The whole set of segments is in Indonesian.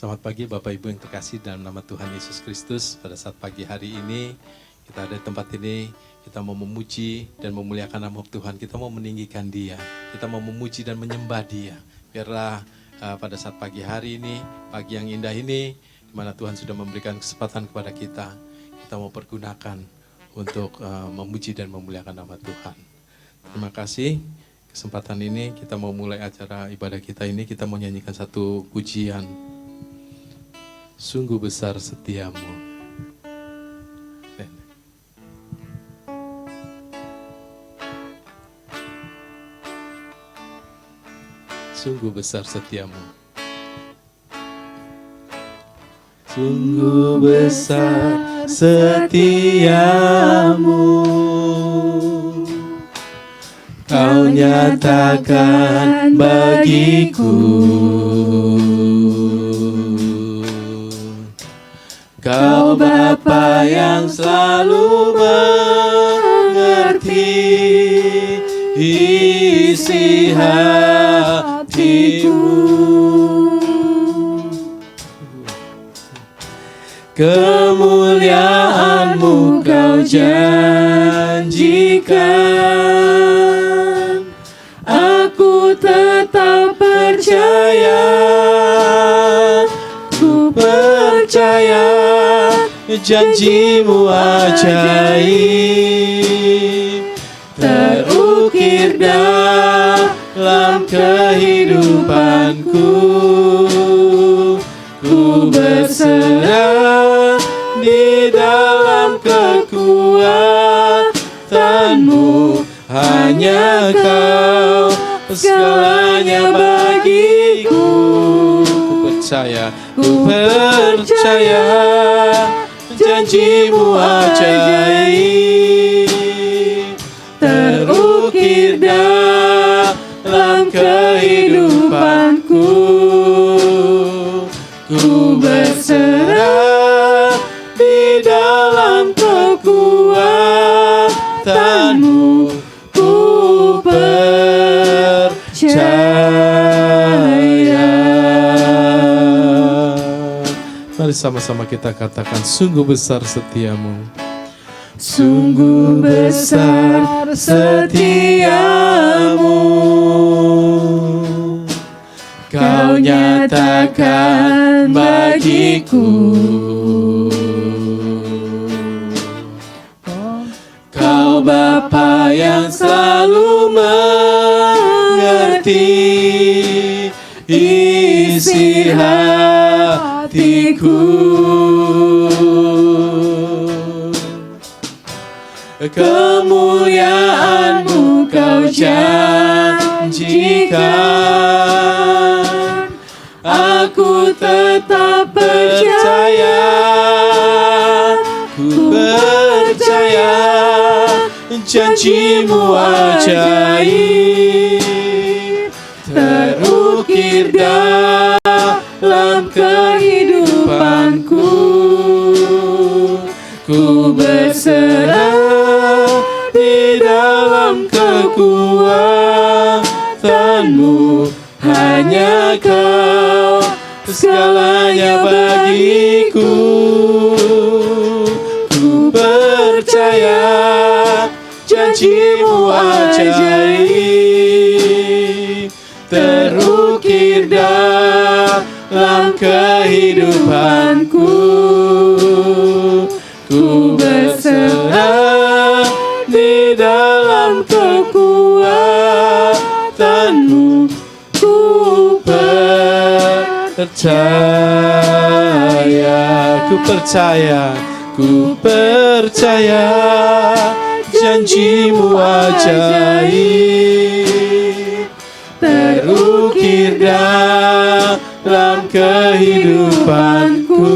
Selamat pagi Bapak Ibu yang terkasih dalam nama Tuhan Yesus Kristus. Pada saat pagi hari ini, kita ada di tempat ini, kita mau memuji dan memuliakan nama Tuhan. Kita mau meninggikan Dia, kita mau memuji dan menyembah Dia. Biarlah pada saat pagi hari ini, pagi yang indah ini, di mana Tuhan sudah memberikan kesempatan kepada kita, kita mau pergunakan untuk memuji dan memuliakan nama Tuhan. Terima kasih. Kesempatan ini kita mau mulai acara ibadah kita ini, kita mau nyanyikan satu pujian. Sungguh besar setiamu. Sungguh besar setiamu. Sungguh besar setiamu. Kau nyatakan bagiku. Kau Bapa yang selalu mengerti isi hatimu. Kemuliaan-Mu Kau janjikan, aku tetap percaya. Ku percaya janji-Mu ajaib, terukir dalam kehidupanku. Ku berserah di dalam kekuatan-Mu, hanya Kau segalanya bagiku. Ku percaya janji-Mu ajaib, terukir dalam kehidupanku. Ku berserah di dalam kekuatan-Mu. Ku percaya. Mari sama-sama kita katakan, sungguh besar setiamu. Sungguh besar setiamu. Kau nyatakan bagiku. Kau Bapa yang selalu mengerti isi hatiku. Kemuliaan-Mu Kau janjikan, aku tetap percaya. Ku percaya janji-Mu ajaib, terukir dalam kehidupanku. Ku berserah di dalam kekuatan-Mu, hanya Kau segalanya bagiku. Ku percaya janji-Mu ajaib, terukir dalam kehidupanku. Ku berserah di dalam kekuatan-Mu. Ku percaya janji-Mu ajaib, terukir dalam kehidupanku.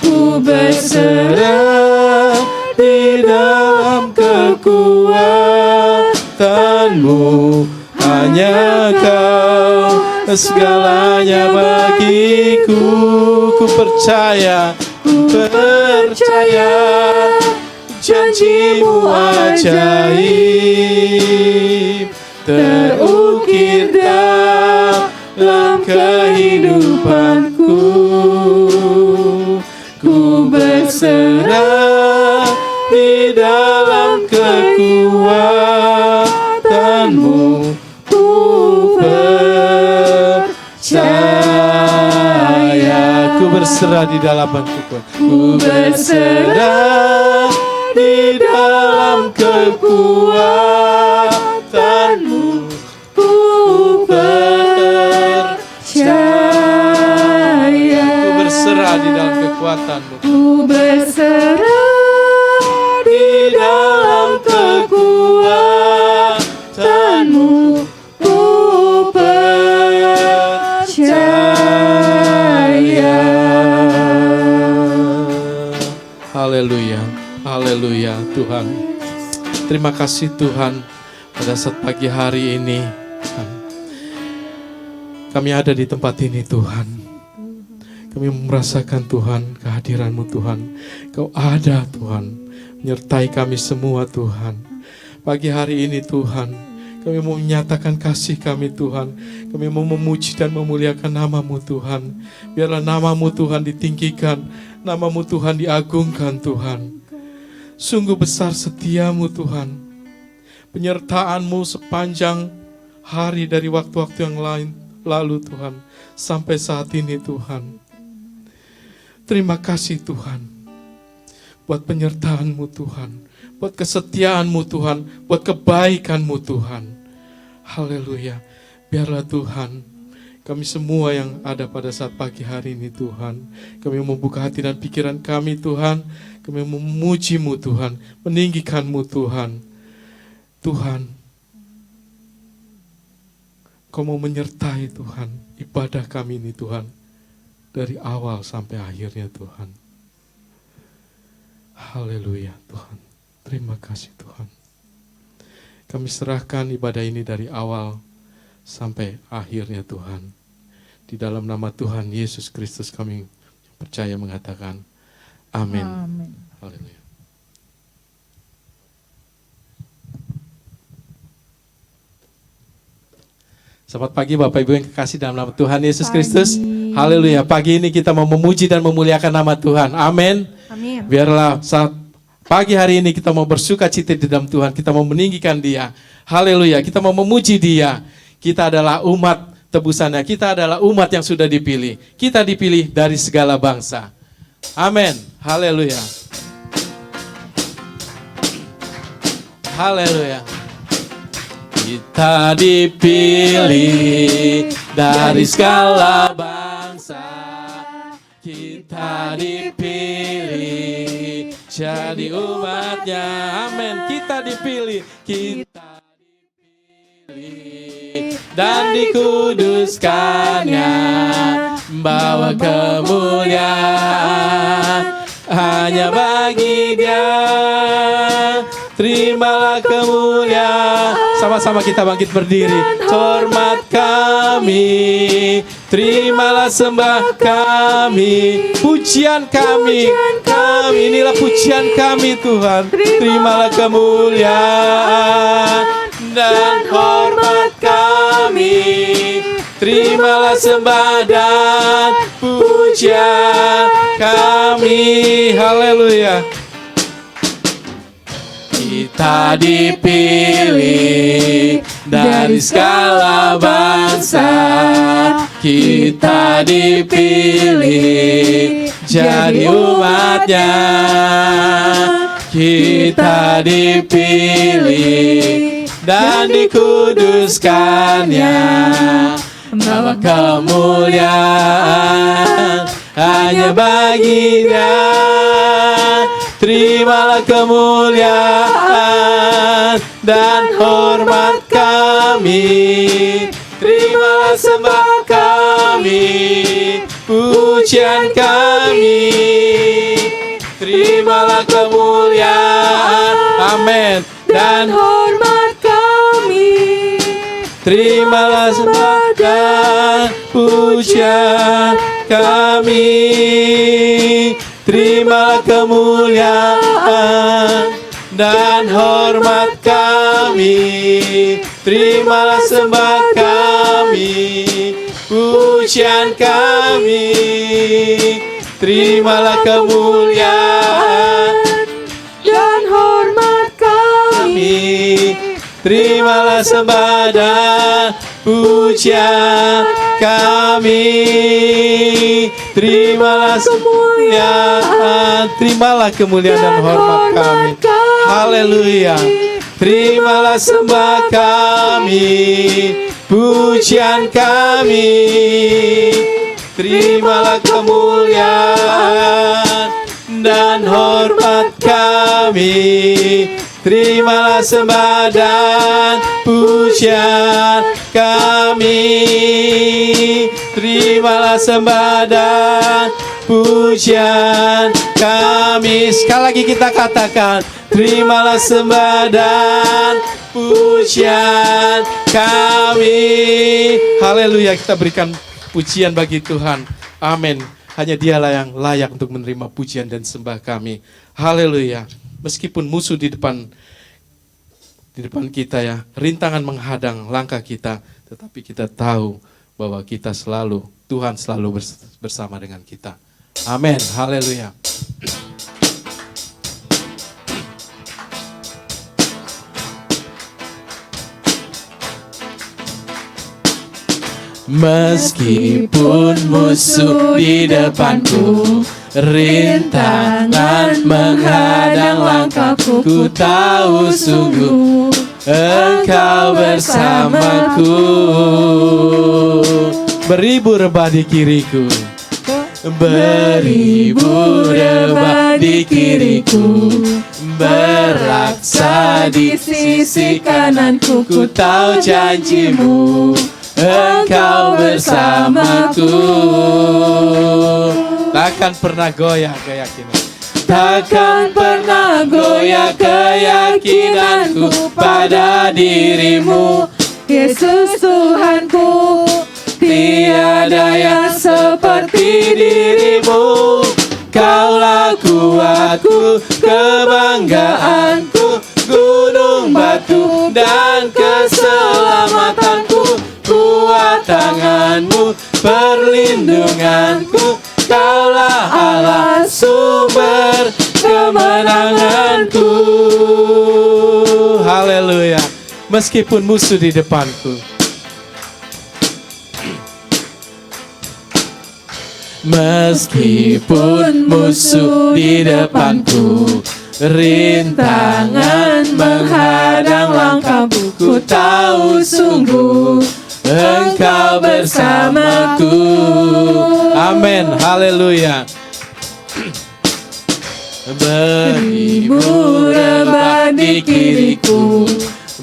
Ku berserah di dalam kekuatan-Mu, hanya Kau segalanya bagiku. Ku percaya janji-Mu ajaib, terukir dalam kehidupan. kekuatan-Mu, ku percaya. Ku berserah di dalam kekuatan-Mu, ku berserah di dalam kekuatan-Mu, ku percaya. Ku berserah di dalam kekuatan-Mu, ku berserah di dalam kekuatan-Mu, ku percaya. Haleluya, haleluya Tuhan. Terima kasih Tuhan, pada saat pagi hari ini kami ada di tempat ini Tuhan. Kami merasakan Tuhan kehadiran-Mu Tuhan. Kau ada Tuhan, menyertai kami semua Tuhan. Pagi hari ini Tuhan, kami mau menyatakan kasih kami Tuhan. Kami mau memuji dan memuliakan nama-Mu Tuhan. Biarlah nama-Mu Tuhan ditinggikan, nama-Mu Tuhan diagungkan Tuhan. Sungguh besar setia-Mu Tuhan. Penyertaan-Mu sepanjang hari dari waktu-waktu yang lalu Tuhan, sampai saat ini Tuhan. Terima kasih Tuhan, buat penyertaan-Mu Tuhan, buat kesetiaan-Mu Tuhan, buat kebaikan-Mu Tuhan. Haleluya. Biarlah Tuhan, kami semua yang ada pada saat pagi hari ini Tuhan, kami membuka hati dan pikiran kami Tuhan, kami memuji-Mu Tuhan, meninggikan-Mu Tuhan. Tuhan, Kau mau menyertai Tuhan ibadah kami ini Tuhan, dari awal sampai akhirnya Tuhan. Haleluya Tuhan. Terima kasih Tuhan. Kami serahkan ibadah ini dari awal sampai akhirnya Tuhan. Di dalam nama Tuhan Yesus Kristus kami percaya mengatakan amin. Amin. Haleluya. Selamat pagi Bapak Ibu yang kekasih dalam nama Tuhan Yesus Kristus. Haleluya. Pagi ini kita mau memuji dan memuliakan nama Tuhan. Amin. Amin. Biarlah saat pagi hari ini kita mau bersuka cita di dalam Tuhan. Kita mau meninggikan Dia. Haleluya. Kita mau memuji Dia. Kita adalah umat tebusannya. Kita adalah umat yang sudah dipilih. Kita dipilih dari segala bangsa. Amin. Haleluya. Haleluya. Kita dipilih dari segala bangsa. Kita dipilih jadi umatnya. Amin. Kita dipilih. Kita dipilih dan dikuduskannya. Bawa kemuliaan hanya bagi Dia. Terimalah kemuliaan. Sama-sama kita bangkit berdiri. Hormat kami, terimalah sembah kami, pujian kami. Inilah pujian kami Tuhan. Terimalah kemuliaan dan hormat kami. Terimalah sembah dan pujian kami. Haleluya. Kita dipilih dari segala bangsa. Kita dipilih jadi umatnya. Kita dipilih dan dikuduskannya. Bawa kemuliaan hanya bagi Dia. Terimalah kemuliaan dan hormat kami. Terimalah sembah kami, pujian kami. Terimalah kemuliaan, amin, dan hormat kami. Terimalah sembah dan pujian kami. Terimalah kemuliaan dan hormat kami. Terimalah sembah kami, pujian kami. Terimalah kemuliaan dan hormat kami. terimalah sembah dan pujian kami. Terimalah kemuliaan, terimalah kemuliaan dan hormat kami. Haleluya. Terimalah sembah kami, pujian kami. Terimalah kemuliaan dan hormat kami. Terimalah sembah dan pujian kami. Terimalah sembah dan pujian kami. Sekali lagi kita katakan, terimalah sembah dan pujian kami. Haleluya, kita berikan pujian bagi Tuhan. Amin. Hanya Dialah yang layak untuk menerima pujian dan sembah kami. Haleluya. Meskipun musuh di depan kita ya, rintangan menghadang langkah kita, tetapi kita tahu bahwa kita selalu, Tuhan selalu bersama dengan kita. Amin. Haleluya. Meskipun musuh di depanku, rintangan menghadang langkahku, ku tahu sungguh Engkau bersamaku. Beribu rebah di kiriku, beribu rebah di kiriku, beraksa di sisi kananku, ku tahu janjimu Engkau bersamaku. Takkan pernah goyah keyakinan, takkan pernah goyah keyakinanku pada dirimu, Yesus Tuhanku. tiada yang seperti dirimu. Kaulah kuatku, kebanggaanku, gunung batu dan keselamatanku. Kuat tanganmu, perlindunganku, Kaulah Allah sumber kemenanganku. Haleluya. Meskipun musuh di depanku, meskipun musuh di depanku, rintangan menghadang langkahku, ku tahu sungguh Engkau bersamaku. Amin. Haleluya. Beribu rebah di kiriku,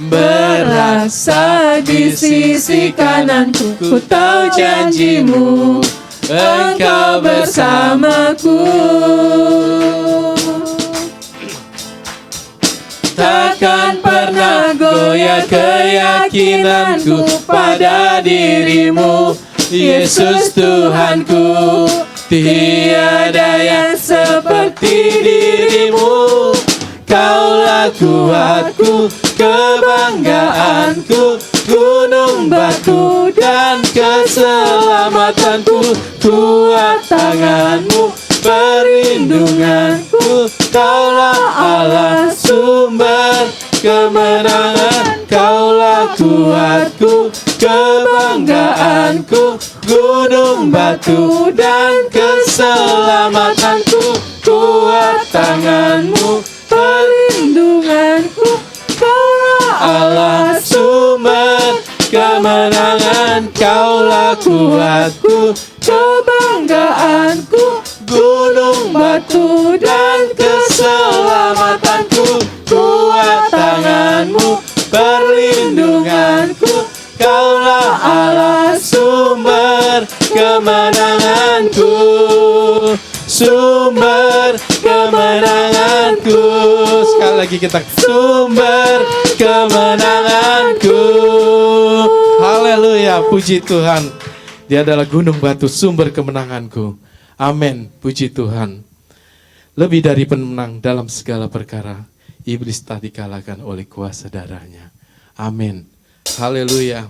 beraksa di sisi kananku, ku tahu janjimu Engkau bersamaku. Takkan pernah goyah keyakinanku pada dirimu, Yesus Tuhanku. Tiada yang seperti dirimu. Kaulah kuatku, kebanggaanku, gunung batu dan keselamatanku. Kuat tanganmu, perlindunganku, Kaulah Allah sumber kemenangan. Kaulah kuatku, kebanggaanku, gunung batu dan keselamatanku. Kuat tanganmu, perlindunganku, Kaulah Allah sumber kemenangan. Kaulah kuatku, kebanggaanku, gunung batu dan keselamatanku. Kuat tanganmu, perlindunganku, Kaulah Allah sumber kemenanganku. Sumber kemenanganku. Sekali lagi kita, sumber kemenanganku. Haleluya, puji Tuhan. Dia adalah gunung batu, sumber kemenanganku. Amin, puji Tuhan. Lebih dari pemenang dalam segala perkara, iblis tak dikalahkan oleh kuasa darahnya. Amin. Haleluya.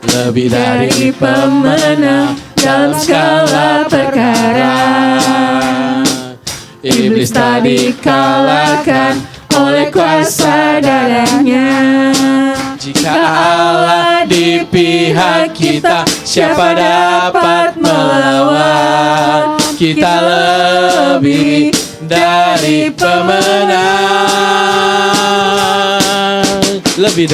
lebih dari pemenang dalam segala perkara. Iblis tak dikalahkan oleh kuasa darahnya. Jika Allah di pihak kita, siapa dapat melawan? Kita lebih dari pemenang, lebih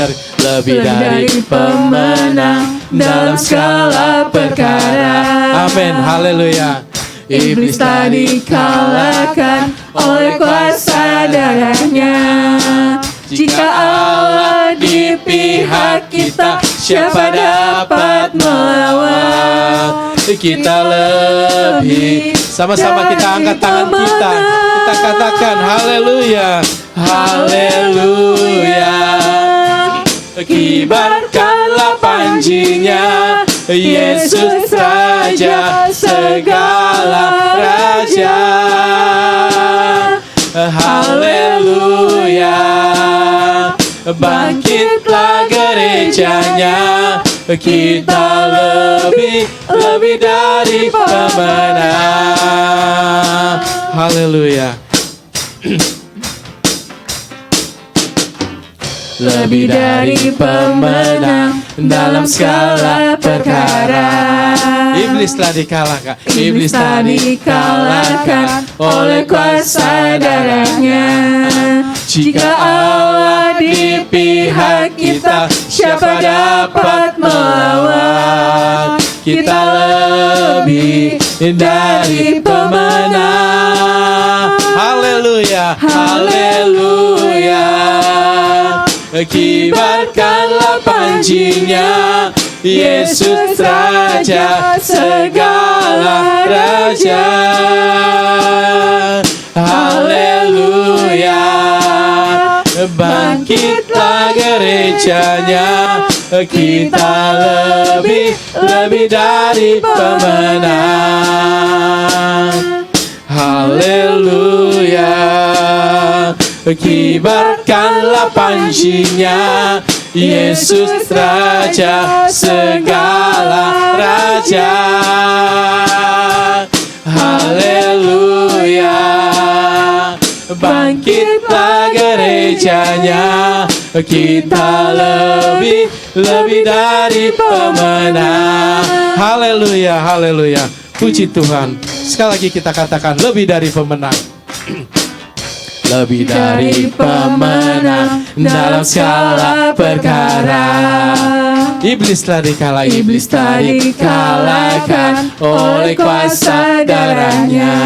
dari pemenang dalam segala perkara. Amin, haleluya. Iblis tak dikalahkan oleh kuasa darahnya. Jika Allah di pihak kita, siapa dapat melawan? Kita lebih. Sama-sama kita angkat tangan kita. Kita katakan haleluya, haleluya. Kibarkanlah panjinya, Yesus Raja segala raja. Haleluya. Bangkitlah gerejanya, kita lebih dari pemenang. Haleluya. Lebih dari pemenang dalam segala perkara. Iblis telah dikalahkan. Iblis telah dikalahkan oleh kuasa darahnya. Jika Allah di pihak kita, siapa dapat melawan? Kita lebih dari pemenang. Haleluya, haleluya. Kibarkanlah panjinya, Yesus Raja segala raja. Haleluya. Bangkitlah gerejanya, kita lebih dari pemenang. Haleluya. Kibarkanlah panjinya, Yesus Raja segala raja. Haleluya. Bangkitlah gerejanya, kita lebih dari pemenang. Haleluya, haleluya. Puji Tuhan. Sekali lagi kita katakan lebih dari pemenang. Lebih dari pemenang dalam segala perkara. Iblis telah dikalahkan oleh kuasa darahnya.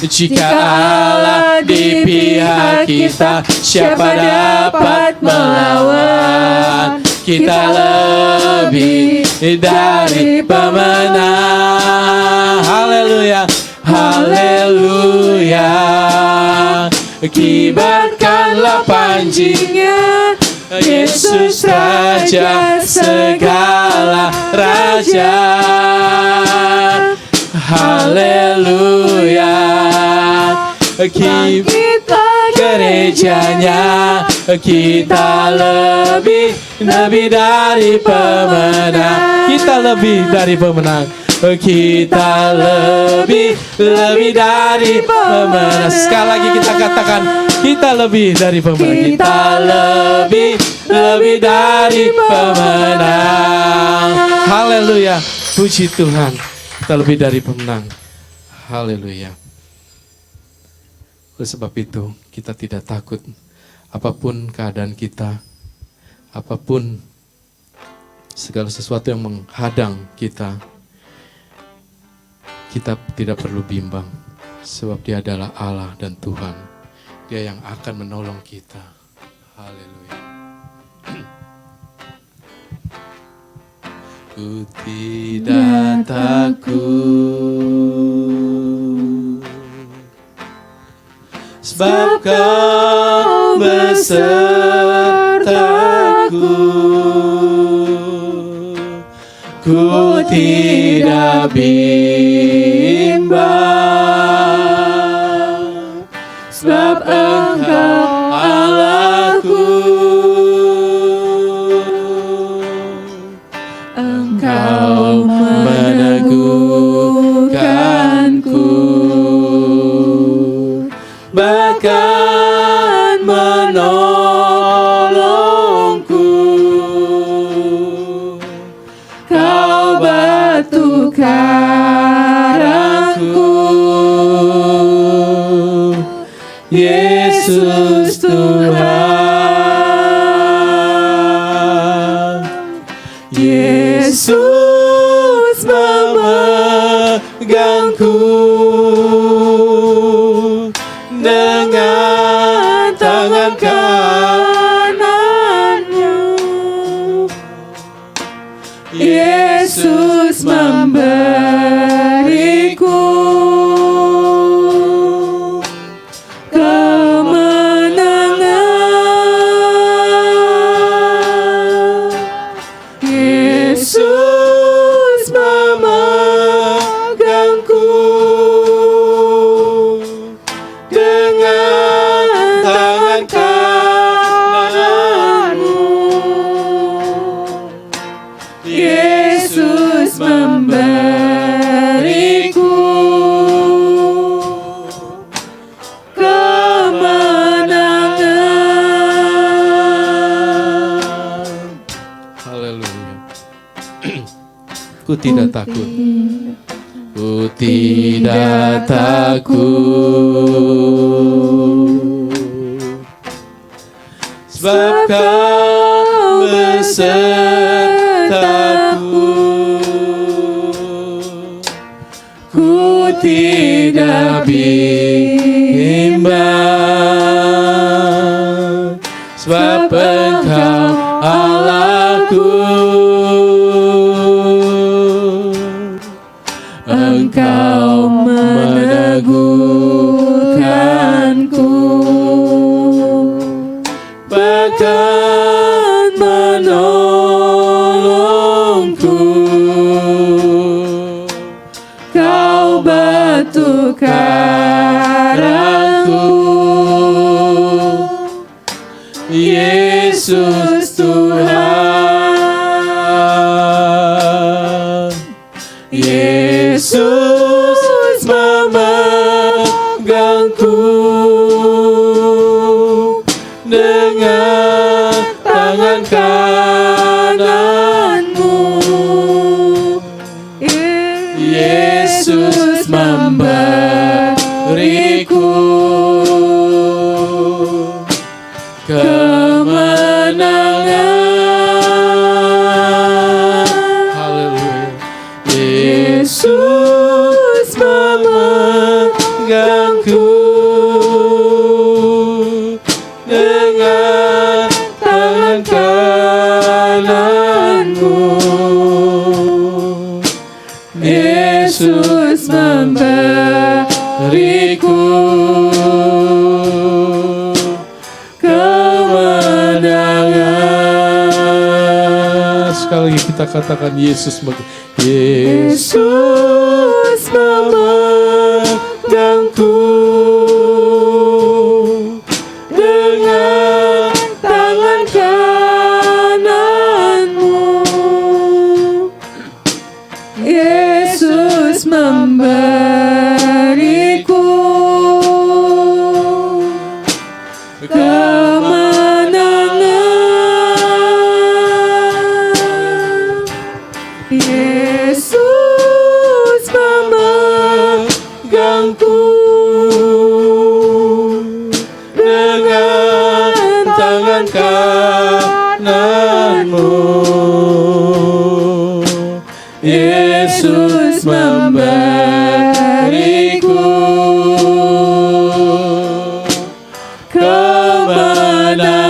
Jika Allah di pihak kita, siapa dapat melawan? Kita lebih dari pemenang. Haleluya, haleluya. Kibarkanlah panjinya, Yesus Raja segala raja. Haleluya. Bangkitlah gerejanya, kita lebih dari pemenang. Kita lebih dari pemenang. Kita lebih dari pemenang. Sekali lagi kita katakan, kita lebih dari pemenang. Kita lebih dari pemenang. Haleluya. Puji Tuhan. Kita lebih dari pemenang. Haleluya. Oleh sebab itu, kita tidak takut apapun keadaan kita, apapun segala sesuatu yang menghadang kita. Kita tidak perlu bimbang, sebab Dia adalah Allah dan Tuhan. Dia yang akan menolong kita. Haleluya. Ku tidak takut, sebab Kau besertaku. Ku tidak bimbang, sebab Engkau Allahku. Yesus memegangku dengan tangan kanannya. Yesus memberiku kemenangan. Yesus memegangku dengan tangan kananmu. Yesus memberiku kemenangan. Haleluya. Ku tidak takut. Ku tidak takut, sebab Kau besertaku. Ku tidak bimbang, sebab Engkau Allahku. Engkau meneguhkanku, bahkan menolongku. Kau batu karangku, Yesus Tuhan. Yesus memegangku dengan tangan kananmu. Yesus memberiku kemenangan. Haleluya. Yesus memegangku dengan tangan kananmu. Yesus memberiku kemenangan. Sekali lagi kita katakan Yesus Yesus memegangku dengan tangan kananmu. Yesus memberiku kemenangan. Yesus memegangku dengan tangan kananmu. Yesus memberiku kemenangan.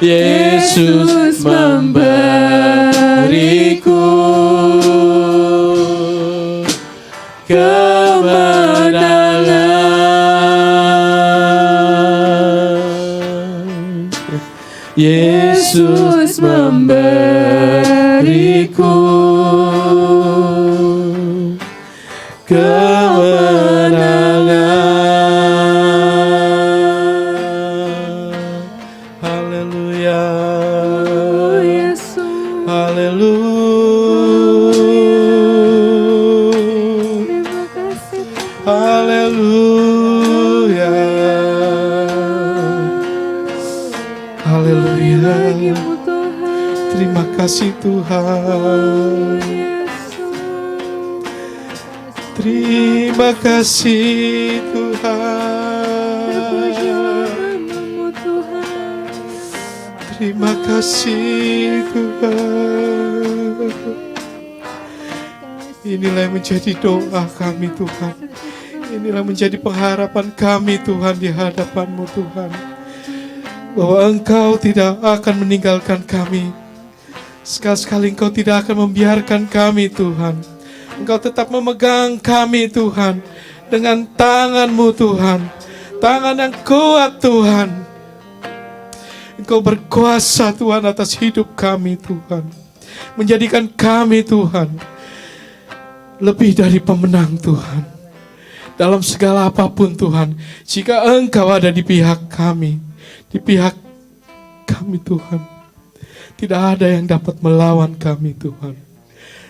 Yesus memberiku kemenangan. Yesus memberiku kemenangan. Haleluya. Haleluya. Haleluya. Haleluya. Terima kasih Tuhan. Terima kasih Tuhan. Terima kasih Tuhan. Inilah yang menjadi doa kami Tuhan. Inilah menjadi pengharapan kami Tuhan di hadapan-Mu Tuhan. Bahwa Engkau tidak akan meninggalkan kami. Sekali-sekali Engkau tidak akan membiarkan kami Tuhan. Engkau tetap memegang kami Tuhan. Dengan tangan-Mu Tuhan. Tangan yang kuat Tuhan. Engkau berkuasa Tuhan atas hidup kami Tuhan. Menjadikan kami Tuhan lebih dari pemenang Tuhan. Dalam segala apapun Tuhan, jika Engkau ada di pihak kami, di pihak kami Tuhan, tidak ada yang dapat melawan kami Tuhan.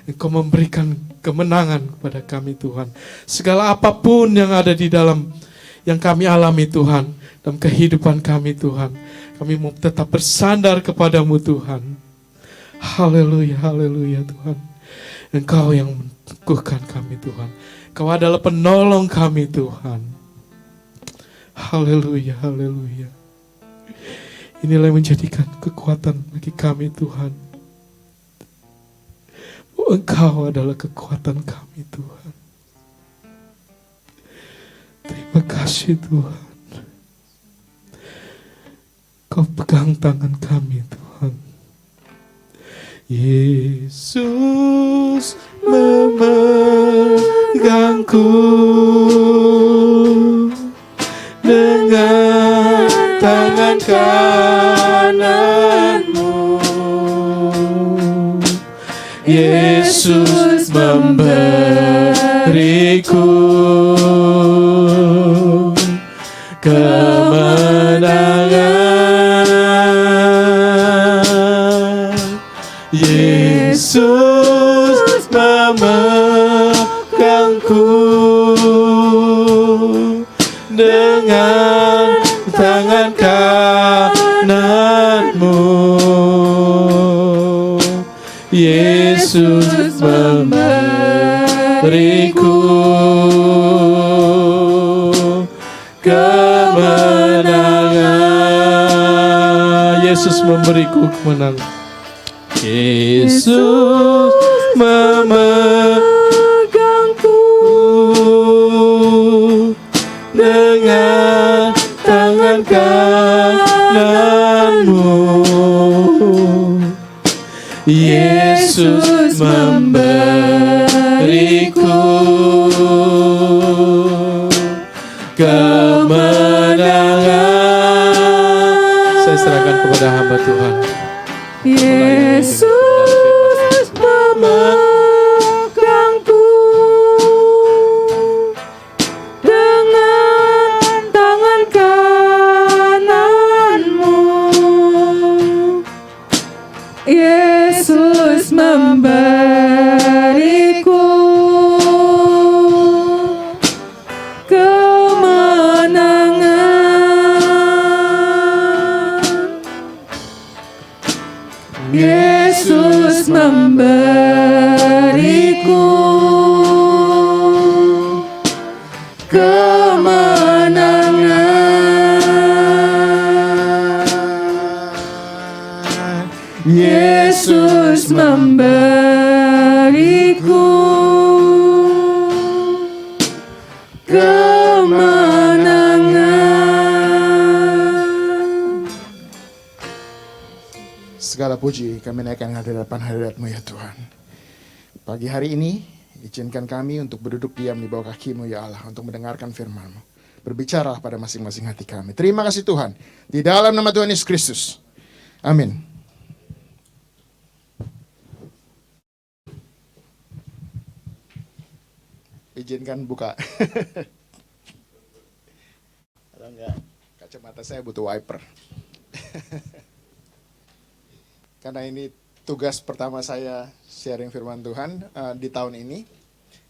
Engkau memberikan kemenangan kepada kami Tuhan. Segala apapun yang ada di dalam, yang kami alami Tuhan, dalam kehidupan kami Tuhan, kami mau tetap bersandar kepadamu Tuhan. Haleluya, haleluya Tuhan. Engkau yang meneguhkan kami Tuhan. Engkau adalah penolong kami Tuhan. Haleluya, haleluya. Inilah yang menjadikan kekuatan bagi kami Tuhan. Engkau adalah kekuatan kami Tuhan. Terima kasih Tuhan. Kau pegang tangan kami Tuhan. Yesus memegangku dengan tangan kanan-Mu. Yesus memberiku kemenangan. Yesus memegangku dengan tangan kanan-Mu. Yesus memberiku kemenangan. Yesus memberiku kemenangan. Yesus memegangku dengan tangan kanan-Mu. Yesus memberiku kemenangan. Saya serahkan kepada hamba Tuhan. Yesus memegangku dengan tangan kanan-Mu. Yesus memberiku kemenangan. Yesus memberiku kemenangan. Yesus memberiku kemenangan. Segala puji kami naikkan hadirat-Mu ya Tuhan. Pagi hari ini, izinkan kami untuk berduduk diam di bawah kaki-Mu ya Allah, untuk mendengarkan firman-Mu. Berbicaralah pada masing-masing hati kami. Terima kasih Tuhan. Di dalam nama Tuhan Yesus Kristus. Amin. Izinkan buka. Kalau enggak, kacamata saya butuh wiper. Karena ini tugas pertama saya sharing firman Tuhan di tahun ini.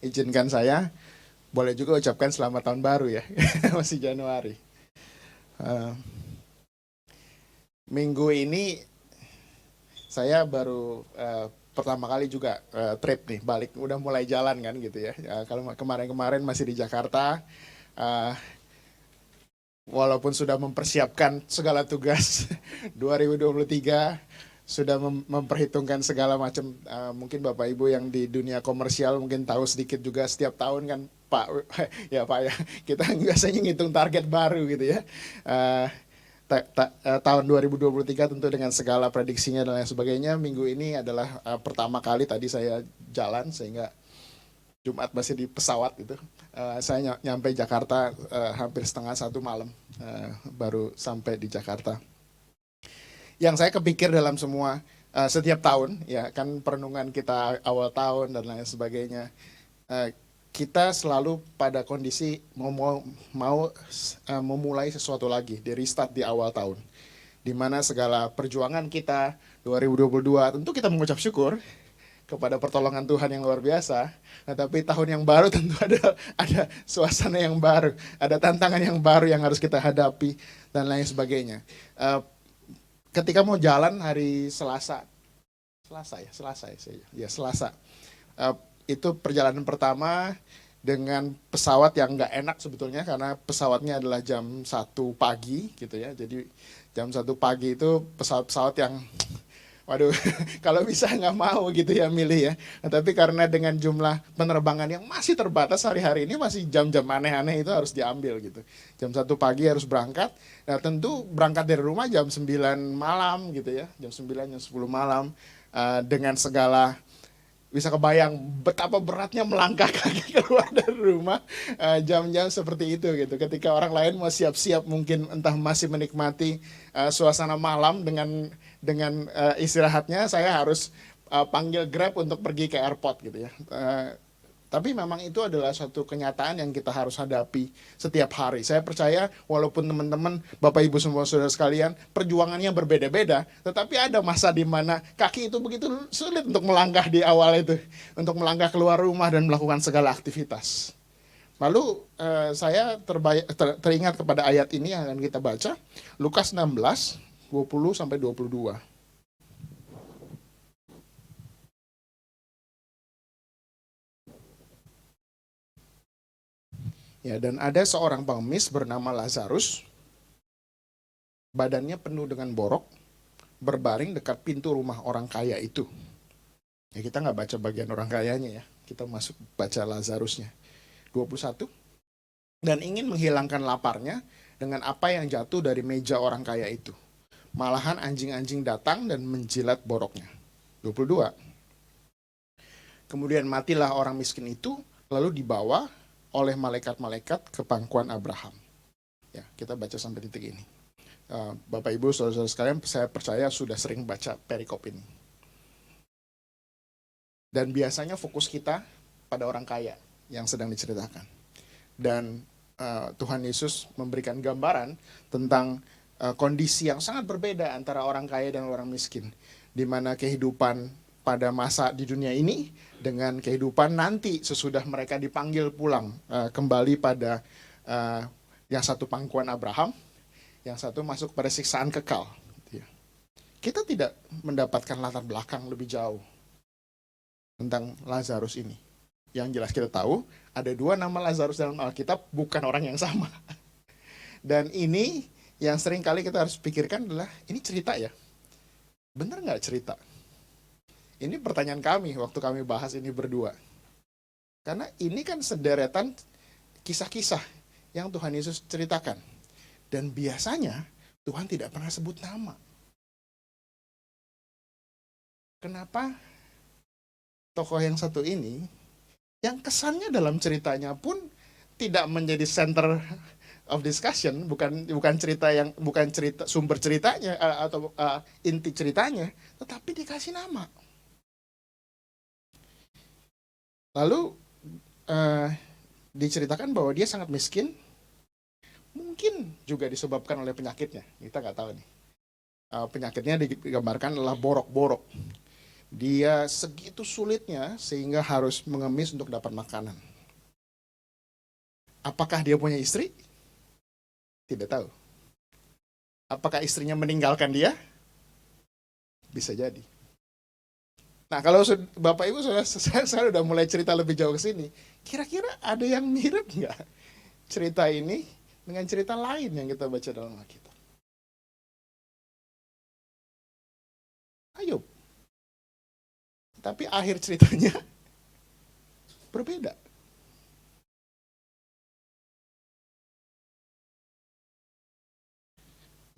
Izinkan saya, boleh juga ucapkan selamat tahun baru ya. Masih Januari. Minggu ini saya baru pertama kali juga trip nih, balik. Udah mulai jalan kan gitu ya. Kalau kemarin-kemarin masih di Jakarta. walaupun sudah mempersiapkan segala tugas 2023, sudah memperhitungkan segala macam, mungkin Bapak Ibu yang di dunia komersial mungkin tahu sedikit juga, setiap tahun kan Pak ya Pak ya, kita biasanya ngitung target baru gitu ya. Tahun 2023 tentu dengan segala prediksinya dan lain sebagainya. Minggu ini adalah pertama kali tadi saya jalan, sehingga Jumat masih di pesawat gitu. Saya nyampe Jakarta hampir 1:30 malam, baru sampai di Jakarta. Yang saya kepikir dalam semua setiap tahun ya kan, perenungan kita awal tahun dan lain sebagainya, kita selalu pada kondisi mau memulai sesuatu lagi, di restart di awal tahun, di mana segala perjuangan kita 2022 tentu kita mengucap syukur kepada pertolongan Tuhan yang luar biasa. Nah, tapi tahun yang baru tentu ada suasana yang baru, ada tantangan yang baru yang harus kita hadapi dan lain sebagainya. Ketika mau jalan hari Selasa, itu perjalanan pertama dengan pesawat yang nggak enak sebetulnya, karena pesawatnya adalah jam 1 pagi gitu ya. Jadi jam 1 pagi itu pesawat-pesawat yang waduh, kalau bisa nggak mau gitu ya milih ya. Nah, tapi karena dengan jumlah penerbangan yang masih terbatas hari-hari ini, masih jam-jam aneh-aneh itu harus diambil gitu. Jam 1 pagi harus berangkat. Nah, tentu berangkat dari rumah jam 9 malam gitu ya. Jam 9, jam 10 malam. Dengan segala, bisa kebayang betapa beratnya melangkah kaki keluar dari rumah jam-jam seperti itu gitu. Ketika orang lain mau siap-siap mungkin entah masih menikmati suasana malam dengan istirahatnya, saya harus panggil Grab untuk pergi ke airport gitu ya. Tapi memang itu adalah suatu kenyataan yang kita harus hadapi setiap hari. Saya percaya walaupun teman-teman, Bapak Ibu semua saudara sekalian, perjuangannya berbeda-beda, tetapi ada masa di mana kaki itu begitu sulit untuk melangkah di awal itu, untuk melangkah keluar rumah dan melakukan segala aktivitas. Lalu saya teringat kepada ayat ini yang akan kita baca, Lukas 16, 20-22. Ya, dan ada seorang pengemis bernama Lazarus, badannya penuh dengan borok, berbaring dekat pintu rumah orang kaya itu. Ya, kita nggak baca bagian orang kayanya ya, kita masuk baca Lazarusnya. 21. Dan ingin menghilangkan laparnya dengan apa yang jatuh dari meja orang kaya itu. Malahan anjing-anjing datang dan menjilat boroknya. 22. Kemudian matilah orang miskin itu, lalu dibawa oleh malaikat-malaikat ke pangkuan Abraham. Ya, kita baca sampai titik ini. Bapak Ibu, saudara-saudara sekalian, saya percaya sudah sering baca perikop ini. Dan biasanya fokus kita pada orang kaya yang sedang diceritakan. Dan Tuhan Yesus memberikan gambaran tentang kondisi yang sangat berbeda antara orang kaya dan orang miskin, di mana kehidupan pada masa di dunia ini dengan kehidupan nanti sesudah mereka dipanggil pulang kembali pada yang satu pangkuan Abraham, yang satu masuk pada siksaan kekal. Kita tidak mendapatkan latar belakang lebih jauh tentang Lazarus ini. Yang jelas kita tahu ada 2 nama Lazarus dalam Alkitab, bukan orang yang sama. Dan ini yang sering kali kita harus pikirkan adalah, ini cerita ya? Benar nggak cerita? Ini pertanyaan kami waktu kami bahas ini berdua. Karena ini kan sederetan kisah-kisah yang Tuhan Yesus ceritakan. Dan biasanya Tuhan tidak pernah sebut nama. Kenapa tokoh yang satu ini, yang kesannya dalam ceritanya pun tidak menjadi center of discussion, bukan cerita sumber ceritanya atau inti ceritanya, tetapi dikasih nama. Lalu diceritakan bahwa dia sangat miskin, mungkin juga disebabkan oleh penyakitnya. Kita nggak tahu nih. Penyakitnya digambarkan adalah borok-borok. Dia segitu sulitnya sehingga harus mengemis untuk dapat makanan. Apakah dia punya istri? Tidak tahu. Apakah istrinya meninggalkan dia? Bisa jadi. Nah, kalau Bapak Ibu saya udah mulai cerita lebih jauh ke sini, kira-kira ada yang mirip nggak cerita ini dengan cerita lain yang kita baca dalam Alkitab. Ayub. Tapi akhir ceritanya berbeda.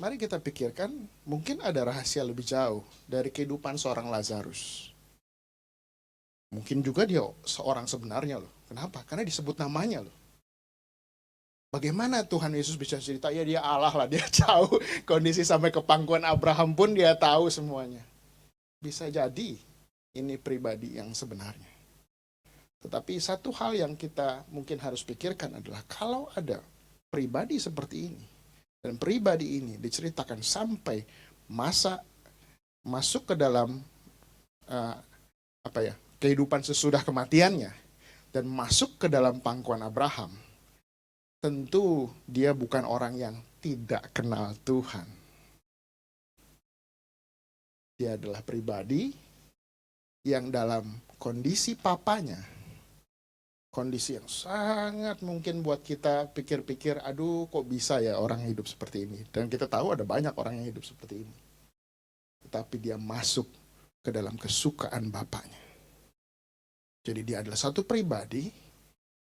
Mari kita pikirkan, mungkin ada rahasia lebih jauh dari kehidupan seorang Lazarus. Mungkin juga dia seorang sebenarnya loh. Kenapa? Karena disebut namanya loh. Bagaimana Tuhan Yesus bisa cerita? Ya dia Allah lah, dia tahu kondisi sampai ke pangkuan Abraham pun dia tahu semuanya. Bisa jadi ini pribadi yang sebenarnya. Tetapi satu hal yang kita mungkin harus pikirkan adalah kalau ada pribadi seperti ini, dan pribadi ini diceritakan sampai masa masuk ke dalam kehidupan sesudah kematiannya, dan masuk ke dalam pangkuan Abraham, tentu dia bukan orang yang tidak kenal Tuhan. Dia adalah pribadi yang dalam kondisi papanya, kondisi yang sangat mungkin buat kita pikir-pikir, aduh kok bisa ya orang hidup seperti ini. Dan kita tahu ada banyak orang yang hidup seperti ini. Tetapi dia masuk ke dalam kesukaan bapaknya. Jadi dia adalah satu pribadi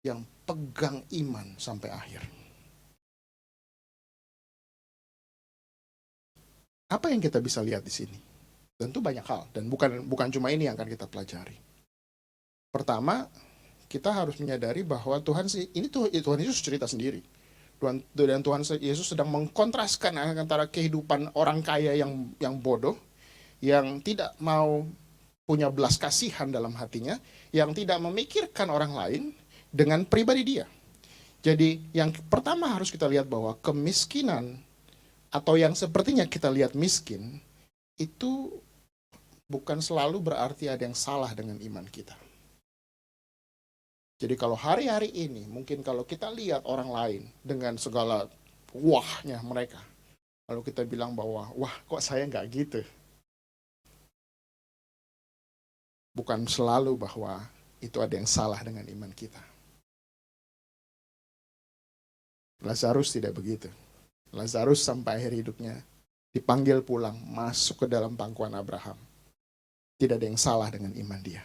yang pegang iman sampai akhir. Apa yang kita bisa lihat di sini? Tentu banyak hal, dan bukan cuma ini yang akan kita pelajari. Pertama, kita harus menyadari bahwa Tuhan Yesus cerita sendiri. Dan Tuhan Yesus sedang mengkontraskan antara kehidupan orang kaya yang bodoh, yang tidak mau punya belas kasihan dalam hatinya, yang tidak memikirkan orang lain, dengan pribadi dia. Jadi yang pertama harus kita lihat bahwa kemiskinan, atau yang sepertinya kita lihat miskin, itu bukan selalu berarti ada yang salah dengan iman kita. Jadi kalau hari-hari ini, mungkin kalau kita lihat orang lain dengan segala wahnya mereka, lalu kita bilang bahwa, wah kok saya nggak gitu. Bukan selalu bahwa itu ada yang salah dengan iman kita. Lazarus tidak begitu. Lazarus sampai akhir hidupnya dipanggil pulang, masuk ke dalam pangkuan Abraham. Tidak ada yang salah dengan iman dia.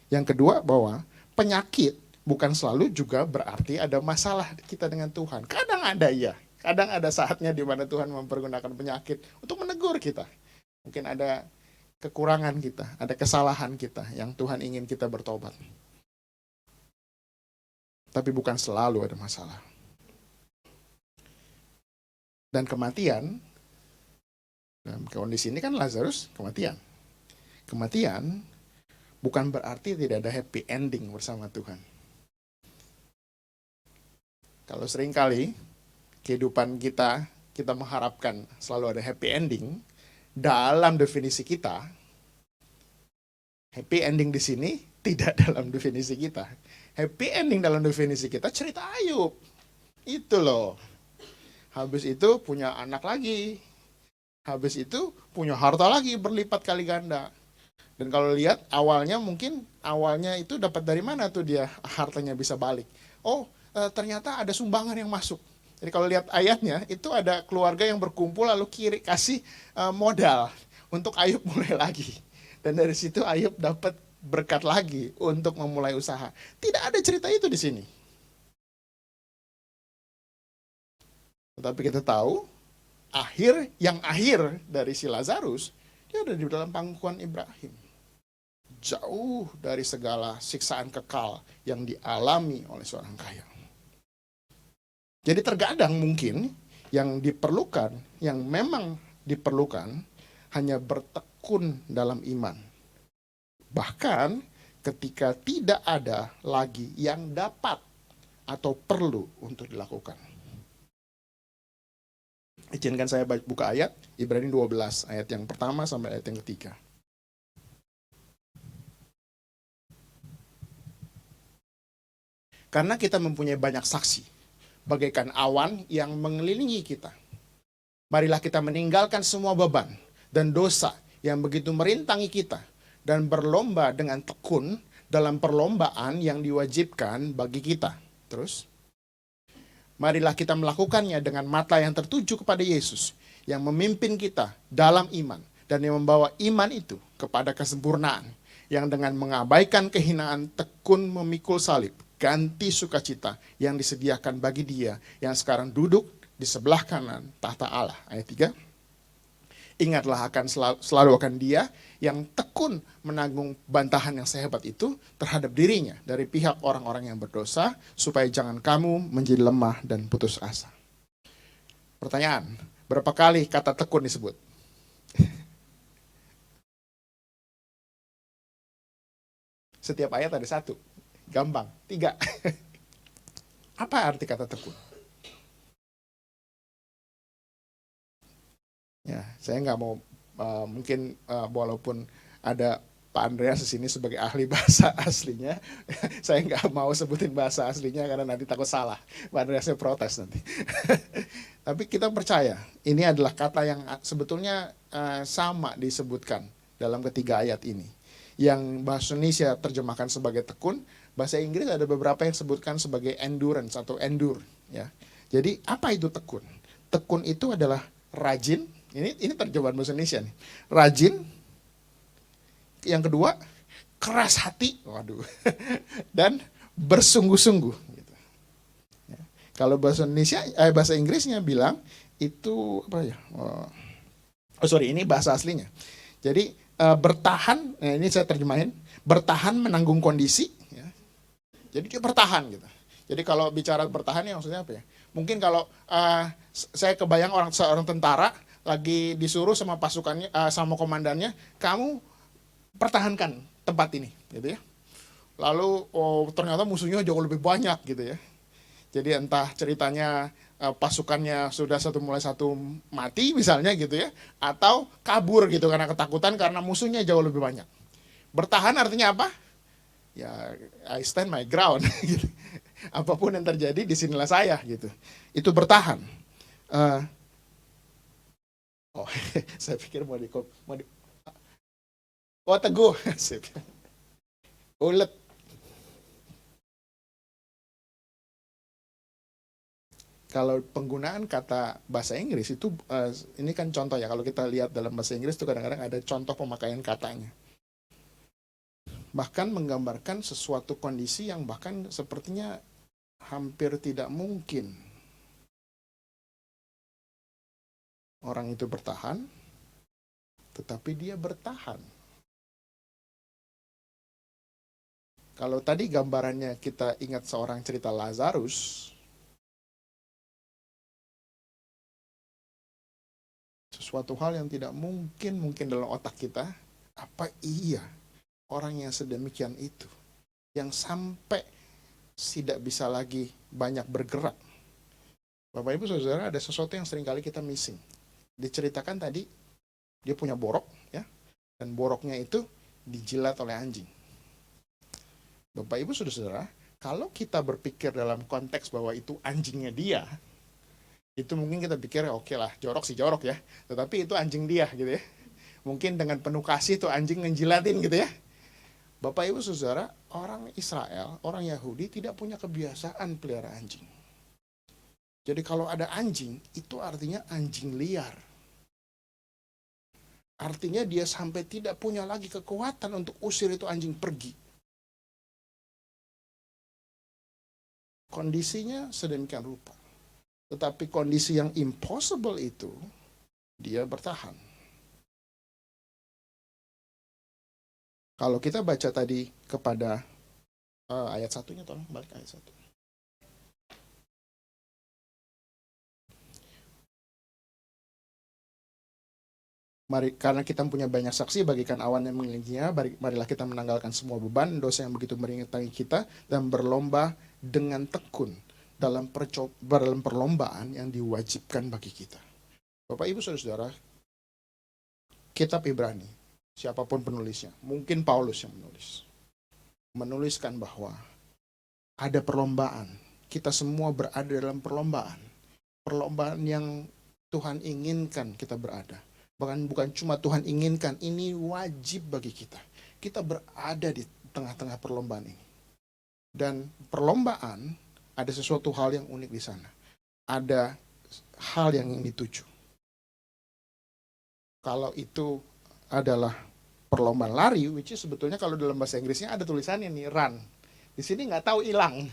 Yang kedua, bahwa penyakit bukan selalu juga berarti ada masalah kita dengan Tuhan. Kadang ada ya, kadang ada saatnya di mana Tuhan mempergunakan penyakit untuk menegur kita. Mungkin ada kekurangan kita, ada kesalahan kita yang Tuhan ingin kita bertobat. Tapi bukan selalu ada masalah. Dan kematian, dalam kondisi ini kan Lazarus kematian. Kematian bukan berarti tidak ada happy ending bersama Tuhan. Kalau seringkali kehidupan kita mengharapkan selalu ada happy ending, dalam definisi kita, happy ending di sini tidak dalam definisi kita. Happy ending dalam definisi kita cerita Ayub. Itu loh. Habis itu punya anak lagi. Habis itu punya harta lagi berlipat kali ganda. Dan kalau lihat awalnya itu dapat dari mana tuh dia hartanya bisa balik. Oh, ternyata ada sumbangan yang masuk. Jadi kalau lihat ayatnya itu ada keluarga yang berkumpul lalu kasih modal untuk Ayub mulai lagi. Dan dari situ Ayub dapat berkat lagi untuk memulai usaha. Tidak ada cerita itu di sini. Tetapi kita tahu akhir dari si Lazarus, dia ada di dalam pangkuan Ibrahim. Jauh dari segala siksaan kekal yang dialami oleh seorang kaya. Jadi terkadang mungkin yang memang diperlukan hanya bertekun dalam iman. Bahkan ketika tidak ada lagi yang dapat atau perlu untuk dilakukan. Izinkan saya buka ayat Ibrani 12, ayat yang pertama sampai ayat yang ketiga. Karena kita mempunyai banyak saksi, bagaikan awan yang mengelilingi kita. Marilah kita meninggalkan semua beban dan dosa yang begitu merintangi kita, dan berlomba dengan tekun dalam perlombaan yang diwajibkan bagi kita. Terus, Marilah kita melakukannya dengan mata yang tertuju kepada Yesus, yang memimpin kita dalam iman, dan yang membawa iman itu kepada kesempurnaan, yang dengan mengabaikan kehinaan tekun memikul salib, ganti sukacita yang disediakan bagi Dia yang sekarang duduk di sebelah kanan tahta Allah. Ayat 3. Ingatlah akan selalu akan Dia yang tekun menanggung bantahan yang sehebat itu terhadap dirinya dari pihak orang-orang yang berdosa, supaya jangan kamu menjadi lemah dan putus asa. Pertanyaan, berapa kali kata tekun disebut? Setiap ayat ada 1. Gampang. 3. Apa arti kata tekun? Ya, saya nggak mau mungkin walaupun ada Pak Andreas di sini sebagai ahli bahasa aslinya, saya nggak mau sebutin bahasa aslinya karena nanti takut salah. Pak Andreasnya protes nanti. Tapi kita percaya ini adalah kata yang sebetulnya sama disebutkan dalam ketiga ayat ini. Yang bahasa Indonesia terjemahkan sebagai tekun, bahasa Inggris ada beberapa yang sebutkan sebagai endurance atau endure. Ya, jadi apa itu tekun? Tekun itu adalah rajin. Ini terjemahan bahasa Indonesia nih. Rajin. Yang kedua, keras hati. Waduh. Dan bersungguh-sungguh. Gitu. Ya. Kalau bahasa Indonesia, bahasa Inggrisnya bilang itu apa ya? Ini bahasa aslinya. Jadi bertahan. Ini saya terjemahin. Bertahan menanggung kondisi. Ya. Jadi dia bertahan gitu. Jadi kalau bicara bertahan ya maksudnya apa ya? Mungkin kalau saya kebayang seorang tentara lagi disuruh sama pasukannya, sama komandannya, kamu pertahankan tempat ini, gitu ya. Lalu ternyata musuhnya jauh lebih banyak, gitu ya. Jadi entah ceritanya pasukannya sudah mulai satu mati misalnya, gitu ya, atau kabur gitu karena ketakutan karena musuhnya jauh lebih banyak. Bertahan artinya apa? Ya, I stand my ground. Gitu. Apapun yang terjadi, disinilah saya, gitu. Itu bertahan. Saya pikir mau teguh. Ulet. Kalau penggunaan kata bahasa Inggris itu, ini kan contoh ya, kalau kita lihat dalam bahasa Inggris itu kadang-kadang ada contoh pemakaian katanya. Bahkan menggambarkan sesuatu kondisi yang bahkan sepertinya hampir tidak mungkin orang itu bertahan, tetapi dia bertahan. Kalau tadi gambarannya kita ingat seorang cerita Lazarus, sesuatu hal yang tidak mungkin dalam otak kita, apa iya orang yang sedemikian itu, yang sampai tidak bisa lagi banyak bergerak. Bapak Ibu Saudara, ada sesuatu yang seringkali kita missing. Diceritakan tadi, dia punya borok, ya, dan boroknya itu dijilat oleh anjing. Bapak Ibu Saudara, kalau kita berpikir dalam konteks bahwa itu anjingnya dia, itu mungkin kita pikir oke lah, jorok sih jorok ya, tetapi itu anjing dia gitu ya. Mungkin dengan penuh kasih tuh anjing ngejilatin gitu ya. Bapak Ibu Saudara, orang Israel, orang Yahudi tidak punya kebiasaan pelihara anjing. Jadi kalau ada anjing, itu artinya anjing liar. Artinya dia sampai tidak punya lagi kekuatan untuk usir itu anjing pergi. Kondisinya sedemikian rupa. Tetapi kondisi yang impossible itu, dia bertahan. Kalau kita baca tadi kepada ayat 1-nya, tolong balik ayat 1. Mari, karena kita punya banyak saksi, bagikan awan yang mengelilinginya, marilah kita menanggalkan semua beban, dosa yang begitu merintangi kita, dan berlomba dengan tekun dalam perlombaan yang diwajibkan bagi kita. Bapak Ibu Saudara, kitab Ibrani, siapapun penulisnya, mungkin Paulus yang menuliskan bahwa ada perlombaan. Kita semua berada dalam perlombaan. Perlombaan yang Tuhan inginkan kita berada. Bahkan bukan cuma Tuhan inginkan, ini wajib bagi kita. Kita berada di tengah-tengah perlombaan ini. Dan perlombaan ada sesuatu hal yang unik di sana. ada hal yang ingin dituju. Kalau itu adalah perlombaan lari, which is sebetulnya kalau dalam bahasa Inggrisnya ada tulisannya nih, run. Di sini nggak tahu hilang.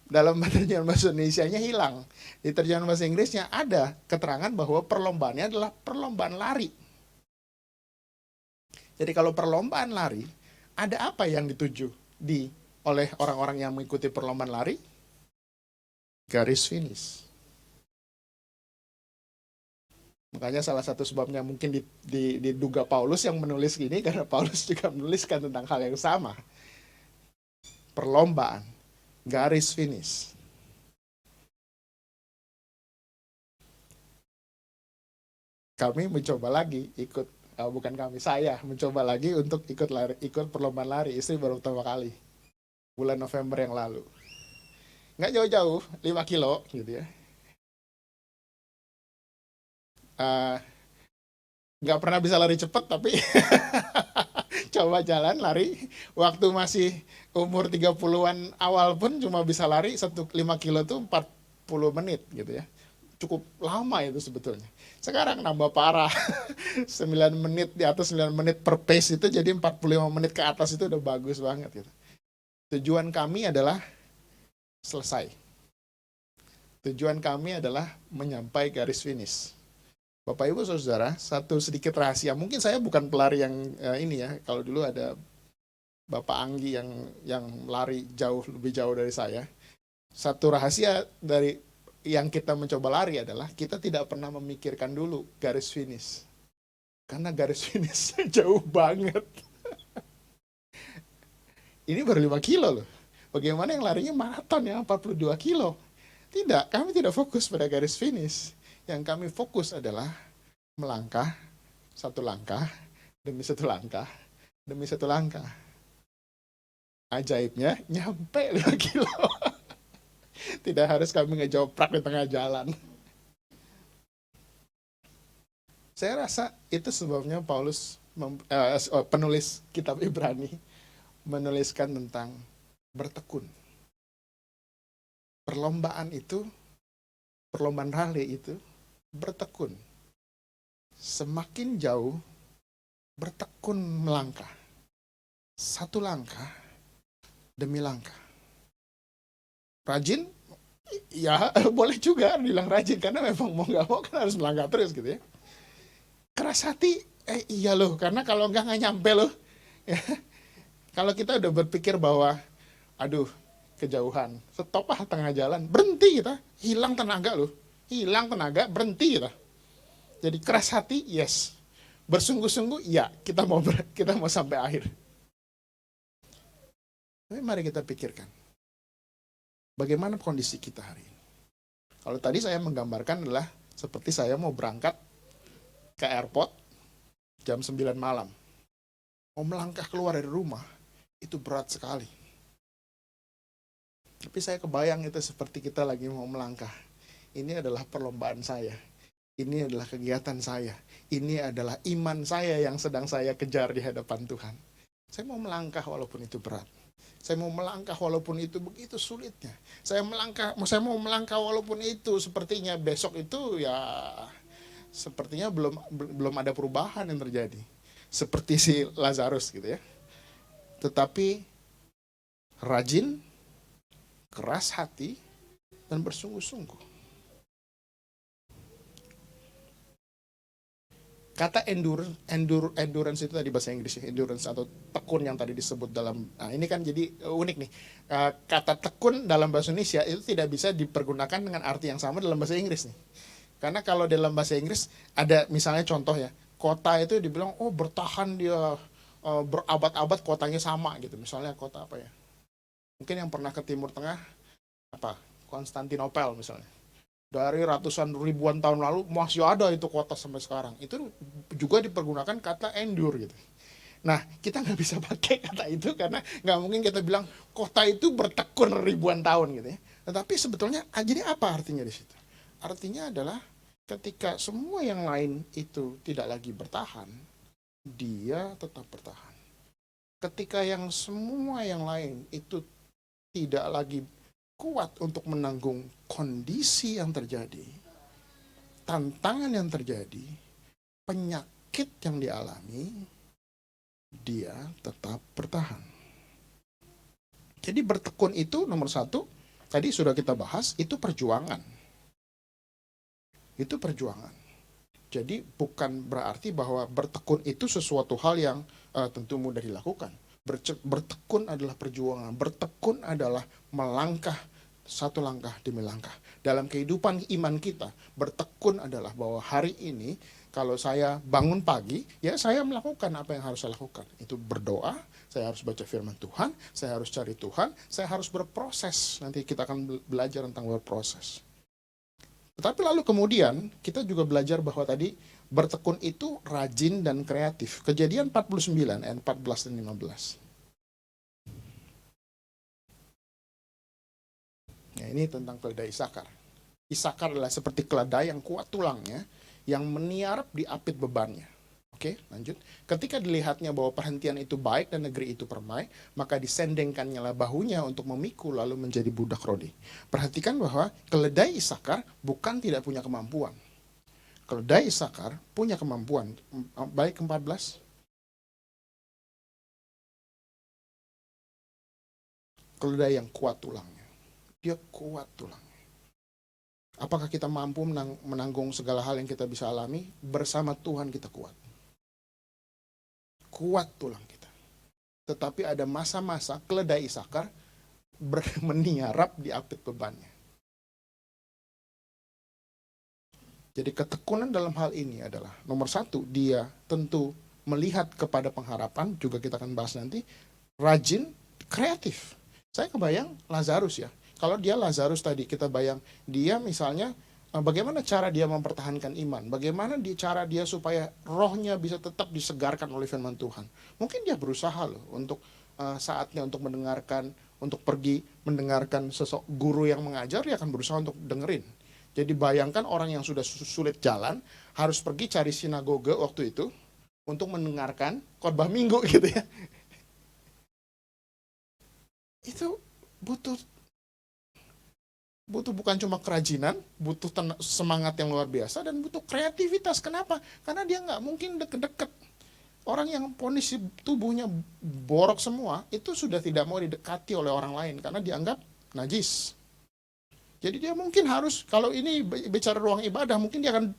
Dalam terjemahan bahasa Indonesianya hilang. Di terjemahan bahasa Inggrisnya ada keterangan bahwa perlombaannya adalah perlombaan lari. Jadi kalau perlombaan lari, ada apa yang dituju oleh orang-orang yang mengikuti perlombaan lari? Garis finish. Makanya salah satu sebabnya mungkin diduga Paulus yang menulis gini, karena Paulus juga menuliskan tentang hal yang sama. Perlombaan, garis finish. Kami mencoba lagi saya mencoba lagi untuk ikut perlombaan lari. Istri baru pertama kali, bulan November yang lalu. Nggak jauh-jauh, 5 kilo gitu ya. Nggak pernah bisa lari cepat, tapi coba jalan lari. Waktu masih umur 30-an awal pun cuma bisa lari 5 kilo tuh 40 menit gitu ya. Cukup lama itu sebetulnya. Sekarang nambah parah. 9 menit, di atas 9 menit per pace itu, jadi 45 menit ke atas itu udah bagus banget gitu. Tujuan kami adalah selesai. Tujuan kami adalah menyampai garis finish. Bapak Ibu Saudara, satu sedikit rahasia. Mungkin saya bukan pelari yang ini ya. Kalau dulu ada Bapak Anggi yang lari lebih jauh dari saya. Satu rahasia dari yang kita mencoba lari adalah kita tidak pernah memikirkan dulu garis finish. Karena garis finish jauh banget. Ini baru 5 kilo loh. Bagaimana yang larinya maraton ya, 42 kilo. Tidak, kami tidak fokus pada garis finish. Yang kami fokus adalah melangkah, satu langkah, demi satu langkah, demi satu langkah. Ajaibnya, nyampe 5 kilo. Tidak harus kami ngejoprak di tengah jalan. Saya rasa itu sebabnya Paulus, penulis kitab Ibrani, menuliskan tentang bertekun. Perlombaan rally itu, bertekun. Semakin jauh, bertekun melangkah. Satu langkah demi langkah. Rajin? Ya, boleh juga bilang rajin, karena memang mau nggak mau kan harus melangkah terus gitu ya. Keras hati? Iya loh, karena kalau nggak nyampe loh. Kalau kita udah berpikir bahwa, aduh, kejauhan, stop tengah jalan, berhenti kita, hilang tenaga loh. Hilang tenaga, berhenti kita. Jadi keras hati, yes. Bersungguh-sungguh, ya, kita mau sampai akhir. Tapi mari kita pikirkan, bagaimana kondisi kita hari ini. Kalau tadi saya menggambarkan adalah seperti saya mau berangkat ke airport jam 9 malam. Mau melangkah keluar dari rumah, itu berat sekali. Tapi saya kebayang itu seperti kita lagi mau melangkah. Ini adalah perlombaan saya. Ini adalah kegiatan saya. Ini adalah iman saya yang sedang saya kejar di hadapan Tuhan. Saya mau melangkah walaupun itu berat. Saya mau melangkah walaupun itu begitu sulitnya. Saya mau melangkah walaupun itu sepertinya besok itu ya sepertinya belum ada perubahan yang terjadi. Seperti si Lazarus gitu ya. Tetapi rajin, keras hati, dan bersungguh-sungguh. Kata endurance itu tadi bahasa Inggris, endurance atau tekun yang tadi disebut dalam, nah ini kan jadi unik nih. Kata tekun dalam bahasa Indonesia itu tidak bisa dipergunakan dengan arti yang sama dalam bahasa Inggris nih. Karena kalau dalam bahasa Inggris ada misalnya contoh ya, kota itu dibilang bertahan dia berabad-abad kotanya sama gitu. Misalnya kota apa ya? Mungkin yang pernah ke Timur Tengah Konstantinopel misalnya. Dari ratusan ribuan tahun lalu masih ada itu kota sampai sekarang. Itu juga dipergunakan kata endure gitu. Nah, kita nggak bisa pakai kata itu karena nggak mungkin kita bilang kota itu bertekun ribuan tahun gitu ya. Tetapi sebetulnya jadi apa artinya di situ? Artinya adalah ketika semua yang lain itu tidak lagi bertahan, dia tetap bertahan. Ketika yang semua yang lain itu tidak lagi kuat untuk menanggung kondisi yang terjadi, tantangan yang terjadi, penyakit yang dialami, dia tetap bertahan. Jadi bertekun itu nomor satu, tadi sudah kita bahas, itu perjuangan. Itu perjuangan. Jadi bukan berarti bahwa bertekun itu sesuatu hal yang tentu mudah dilakukan. Bertekun adalah perjuangan. Bertekun adalah melangkah satu langkah demi langkah. Dalam kehidupan iman kita, bertekun adalah bahwa hari ini kalau saya bangun pagi, ya saya melakukan apa yang harus saya lakukan. Itu berdoa, saya harus baca firman Tuhan, saya harus cari Tuhan, saya harus berproses. Nanti kita akan belajar tentang berproses. Tetapi lalu kemudian kita juga belajar bahwa tadi bertekun itu rajin dan kreatif. Kejadian 49 ayat 14 dan 15. Nah, ini tentang keledai Isakar. Isakar adalah seperti keledai yang kuat tulangnya, yang meniarap di apit bebannya. Oke, lanjut. Ketika dilihatnya bahwa perhentian itu baik dan negeri itu permai, maka disendengkannya lah bahunya untuk memikul lalu menjadi budak rodi. Perhatikan bahwa keledai Isakar bukan tidak punya kemampuan. Keledai Isakar punya kemampuan. Baik 14. Keledai yang kuat tulangnya. Dia kuat tulangnya. Apakah kita mampu menanggung segala hal yang kita bisa alami? Bersama Tuhan kita kuat. Kuat tulang kita. Tetapi ada masa-masa keledai Isakar meniarap di apit bebannya. Jadi ketekunan dalam hal ini adalah nomor satu, dia tentu melihat kepada pengharapan, juga kita akan bahas nanti, rajin, kreatif. Saya kebayang Lazarus ya. Kalau dia Lazarus tadi, kita bayang dia misalnya bagaimana cara dia mempertahankan iman, bagaimana cara dia supaya rohnya bisa tetap disegarkan oleh firman Tuhan. Mungkin dia berusaha loh untuk saatnya untuk mendengarkan, untuk pergi mendengarkan guru yang mengajar, dia akan berusaha untuk dengerin. Jadi bayangkan orang yang sudah sulit jalan, harus pergi cari sinagoge waktu itu, untuk mendengarkan khotbah minggu gitu ya. Itu butuh bukan cuma kerajinan, butuh semangat yang luar biasa, dan butuh kreativitas. Kenapa? Karena dia nggak mungkin deket-deket. Orang yang kondisi tubuhnya borok semua, itu sudah tidak mau didekati oleh orang lain, karena dianggap najis. Jadi dia mungkin harus, kalau ini bicara ruang ibadah, mungkin dia akan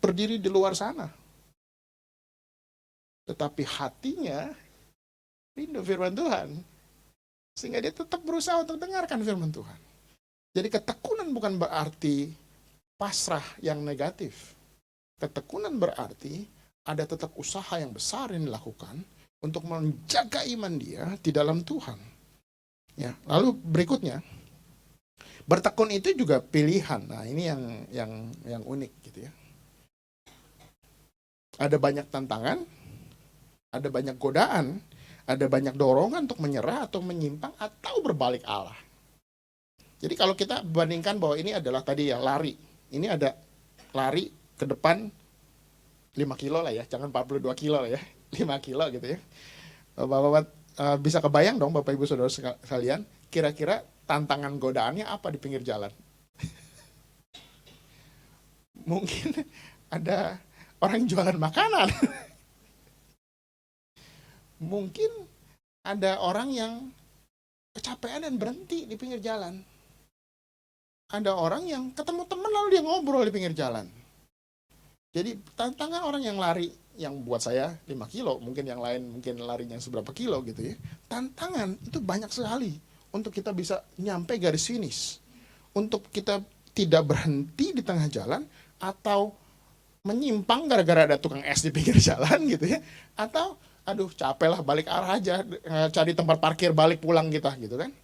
berdiri di luar sana. Tetapi hatinya rindu firman Tuhan. Sehingga dia tetap berusaha untuk dengarkan firman Tuhan. Jadi ketekunan bukan berarti pasrah yang negatif. Ketekunan berarti ada tetap usaha yang besar yang dilakukan untuk menjaga iman dia di dalam Tuhan. Ya, lalu berikutnya, bertekun itu juga pilihan. Nah, ini yang unik gitu ya. Ada banyak tantangan, ada banyak godaan, ada banyak dorongan untuk menyerah atau menyimpang atau berbalik arah. Jadi kalau kita bandingkan bahwa ini adalah tadi ya lari. Ini ada lari ke depan 5 kilo lah ya, jangan 42 kilo lah ya, 5 kilo gitu ya. Bapak-bapak bisa kebayang dong Bapak Ibu Saudara sekalian, kira-kira tantangan godaannya apa di pinggir jalan? Mungkin ada orang jualan makanan. Mungkin ada orang yang kecapean dan berhenti di pinggir jalan. Ada orang yang ketemu teman lalu dia ngobrol di pinggir jalan. Jadi tantangan orang yang lari, yang buat saya 5 kilo, mungkin yang lain mungkin larinya seberapa kilo gitu ya. Tantangan itu banyak sekali untuk kita bisa nyampe garis finish. Untuk kita tidak berhenti di tengah jalan, atau menyimpang gara-gara ada tukang es di pinggir jalan gitu ya. Atau aduh capek lah balik arah aja, cari tempat parkir balik pulang kita gitu kan.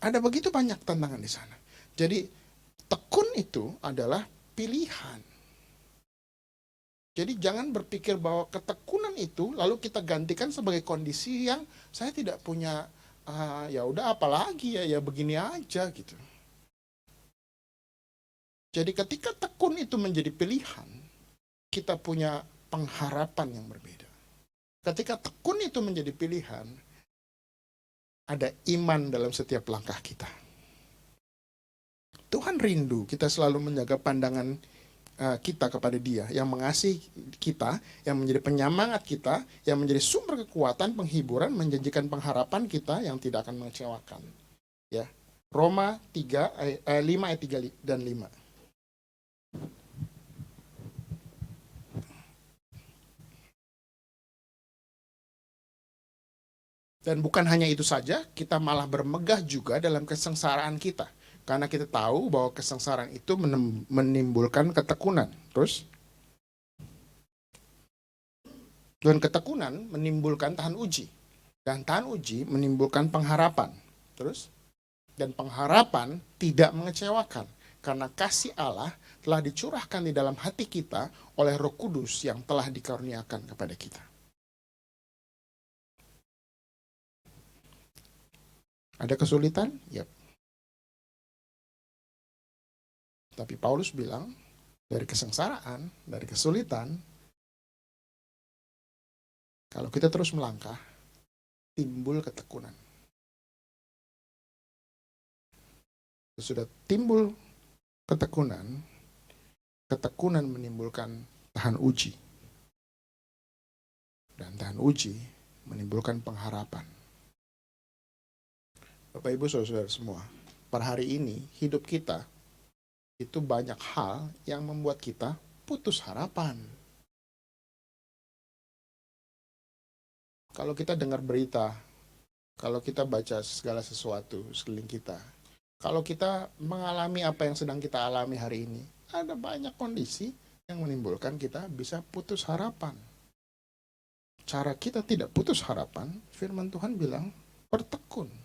Ada begitu banyak tantangan di sana. Jadi tekun itu adalah pilihan. Jadi jangan berpikir bahwa ketekunan itu lalu kita gantikan sebagai kondisi yang saya tidak punya, ya udah apalagi ya begini aja gitu. Jadi ketika tekun itu menjadi pilihan, kita punya pengharapan yang berbeda. Ketika tekun itu menjadi pilihan, ada iman dalam setiap langkah kita. Tuhan rindu kita selalu menjaga pandangan kita kepada Dia, yang mengasihi kita, yang menjadi penyemangat kita, yang menjadi sumber kekuatan, penghiburan, menjanjikan pengharapan kita yang tidak akan mengecewakan. Ya. Roma 5 ayat 3 dan 5. Dan bukan hanya itu saja, kita malah bermegah juga dalam kesengsaraan kita. Karena kita tahu bahwa kesengsaraan itu menimbulkan ketekunan. Terus? Dan ketekunan menimbulkan tahan uji. Dan tahan uji menimbulkan pengharapan. Terus? Dan pengharapan tidak mengecewakan. Karena kasih Allah telah dicurahkan di dalam hati kita oleh Roh Kudus yang telah dikaruniakan kepada kita. Ada kesulitan? Yap. Tapi Paulus bilang, dari kesengsaraan, dari kesulitan, kalau kita terus melangkah, timbul ketekunan. Sudah timbul ketekunan, ketekunan menimbulkan tahan uji. Dan tahan uji menimbulkan pengharapan. Bapak Ibu Saudara semua, per hari ini hidup kita itu banyak hal yang membuat kita putus harapan. Kalau kita dengar berita, kalau kita baca segala sesuatu sekeliling kita, kalau kita mengalami apa yang sedang kita alami hari ini, ada banyak kondisi yang menimbulkan kita bisa putus harapan. Cara kita tidak putus harapan, firman Tuhan bilang, bertekun.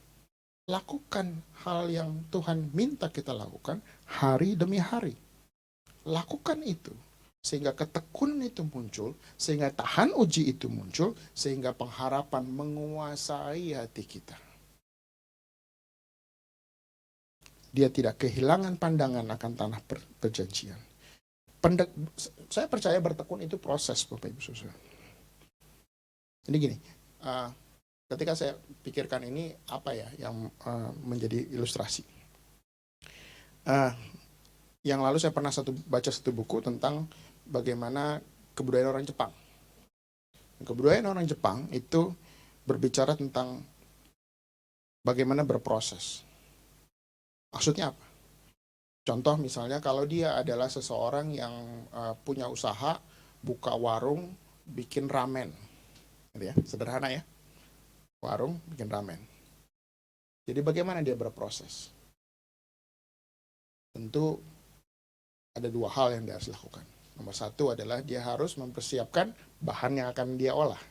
Lakukan hal yang Tuhan minta kita lakukan hari demi hari. Lakukan itu. Sehingga ketekunan itu muncul, sehingga tahan uji itu muncul, sehingga pengharapan menguasai hati kita. Dia tidak kehilangan pandangan akan tanah perjanjian. Saya percaya bertekun itu proses, Bapak Ibu Saudara. Jadi gini, ketika saya pikirkan ini apa ya yang menjadi ilustrasi. Yang lalu saya pernah baca satu buku tentang bagaimana kebudayaan orang Jepang. Kebudayaan orang Jepang itu berbicara tentang bagaimana berproses. Maksudnya apa? Contoh misalnya kalau dia adalah seseorang yang punya usaha, buka warung, bikin ramen. Gitu ya, sederhana ya. Warung, bikin ramen. Jadi bagaimana dia berproses? Tentu ada dua hal yang dia harus lakukan. Nomor satu adalah dia harus mempersiapkan bahan yang akan dia olah.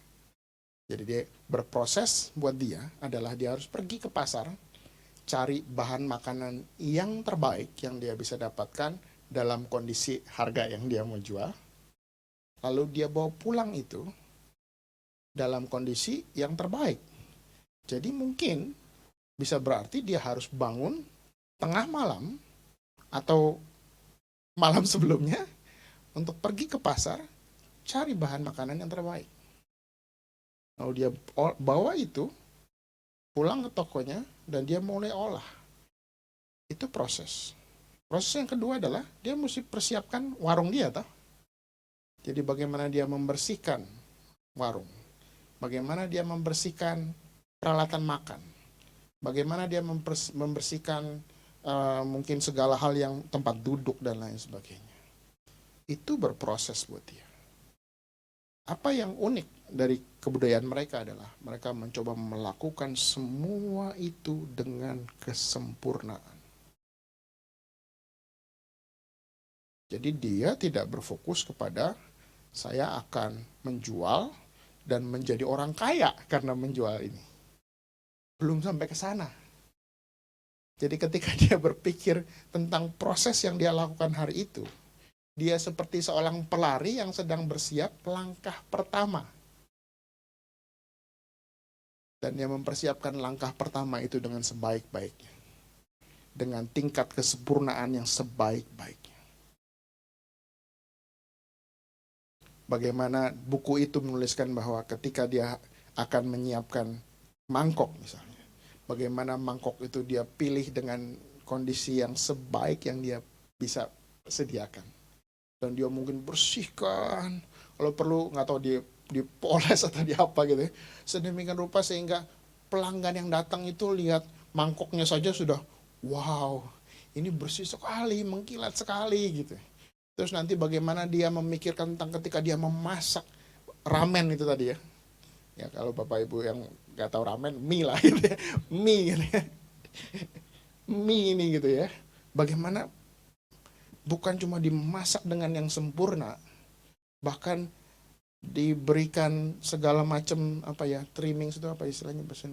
Jadi dia berproses buat dia adalah dia harus pergi ke pasar, cari bahan makanan yang terbaik yang dia bisa dapatkan dalam kondisi harga yang dia mau jual. Lalu dia bawa pulang itu dalam kondisi yang terbaik. Jadi mungkin bisa berarti dia harus bangun tengah malam atau malam sebelumnya untuk pergi ke pasar, cari bahan makanan yang terbaik. Lalu dia bawa itu, pulang ke tokonya, dan dia mulai olah. Itu proses. Proses yang kedua adalah dia mesti persiapkan warung dia, toh. Jadi bagaimana dia membersihkan warung. Bagaimana dia membersihkan peralatan makan. Bagaimana dia membersihkan mungkin segala hal yang tempat duduk dan lain sebagainya. Itu berproses buat dia. Apa yang unik dari kebudayaan mereka adalah mereka mencoba melakukan semua itu dengan kesempurnaan. Jadi dia tidak berfokus kepada saya akan menjual dan menjadi orang kaya karena menjual ini. Belum sampai ke sana. Jadi ketika dia berpikir tentang proses yang dia lakukan hari itu, dia seperti seorang pelari yang sedang bersiap langkah pertama. Dan dia mempersiapkan langkah pertama itu dengan sebaik-baiknya. Dengan tingkat kesempurnaan yang sebaik-baiknya. Bagaimana buku itu menuliskan bahwa ketika dia akan menyiapkan mangkok misalnya. Bagaimana mangkok itu dia pilih dengan kondisi yang sebaik yang dia bisa sediakan. Dan dia mungkin bersihkan, kalau perlu nggak tahu dipoles atau di apa gitu ya. Sedemikian rupa sehingga pelanggan yang datang itu lihat mangkoknya saja sudah, wow, ini bersih sekali, mengkilat sekali gitu. Terus nanti bagaimana dia memikirkan tentang ketika dia memasak ramen itu tadi ya. Ya kalau Bapak Ibu yang nggak tahu ramen, mie lah gitu ya. Mie gitu ya. Mie ini gitu ya. Bagaimana bukan cuma dimasak dengan yang sempurna, bahkan diberikan segala macam apa ya, trimmings itu apa istilahnya bahasa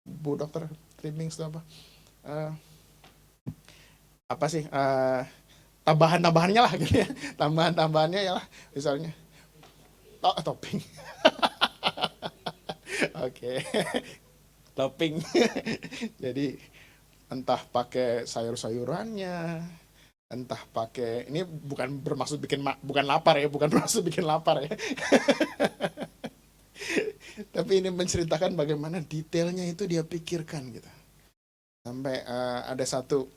Bu Dokter, trimmings itu apa? Apa sih? Tambahan-tambahannya lah gitu ya. Tambahan-tambahannya ya lah, misalnya topping. Oke. Topping. Jadi entah pakai sayur-sayurannya, entah pakai, ini bukan bermaksud bukan lapar ya, bukan bermaksud bikin lapar ya. Tapi ini menceritakan bagaimana detailnya itu dia pikirkan gitu. Sampai ada satu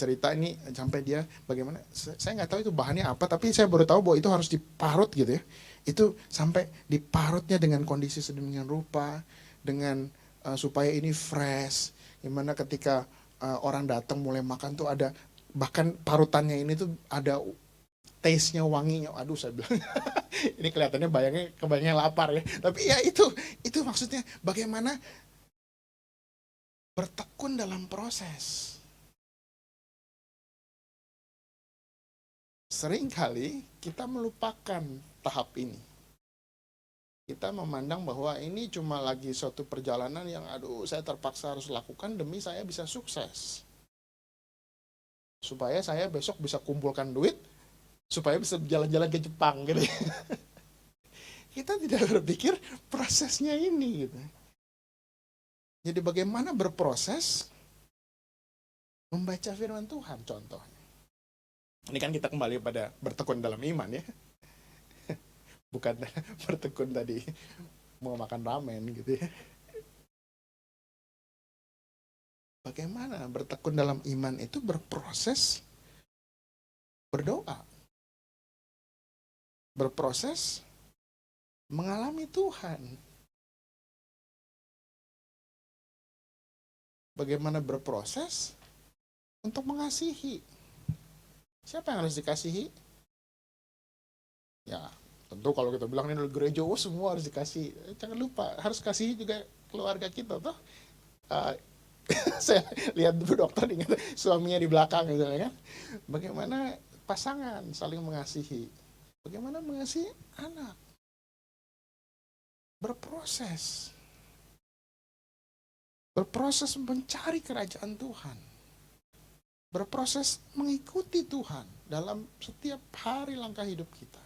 cerita ini sampai dia bagaimana, saya nggak tahu itu bahannya apa, tapi saya baru tahu bahwa itu harus diparut gitu ya. Itu sampai diparutnya dengan kondisi sedemikian rupa, dengan supaya ini fresh. Gimana ketika orang datang mulai makan tuh ada, bahkan parutannya ini tuh ada taste-nya, wanginya. Aduh, saya bilang ini kelihatannya kebayangnya lapar ya. Tapi ya itu maksudnya bagaimana bertekun dalam proses. Seringkali kita melupakan tahap ini. Kita memandang bahwa ini cuma lagi suatu perjalanan yang saya terpaksa harus lakukan demi saya bisa sukses. Supaya saya besok bisa kumpulkan duit, supaya bisa jalan-jalan ke Jepang gitu. Kita tidak berpikir prosesnya ini gitu. Jadi bagaimana berproses membaca firman Tuhan contohnya. Ini kan kita kembali pada bertekun dalam iman ya. Bukan bertekun tadi mau makan ramen gitu ya. Bagaimana bertekun dalam iman itu berproses berdoa. Berproses mengalami Tuhan. Bagaimana berproses untuk mengasihi. Siapa yang harus dikasihi? Ya, tentu kalau kita bilang ini gereja, semua harus dikasih. Jangan lupa, harus kasih juga keluarga kita toh. Saya lihat Bu Dokter ingat suaminya di belakang gitu kan. Bagaimana pasangan saling mengasihi. Bagaimana mengasihi anak. Berproses. Berproses mencari kerajaan Tuhan. Berproses mengikuti Tuhan dalam setiap hari langkah hidup kita.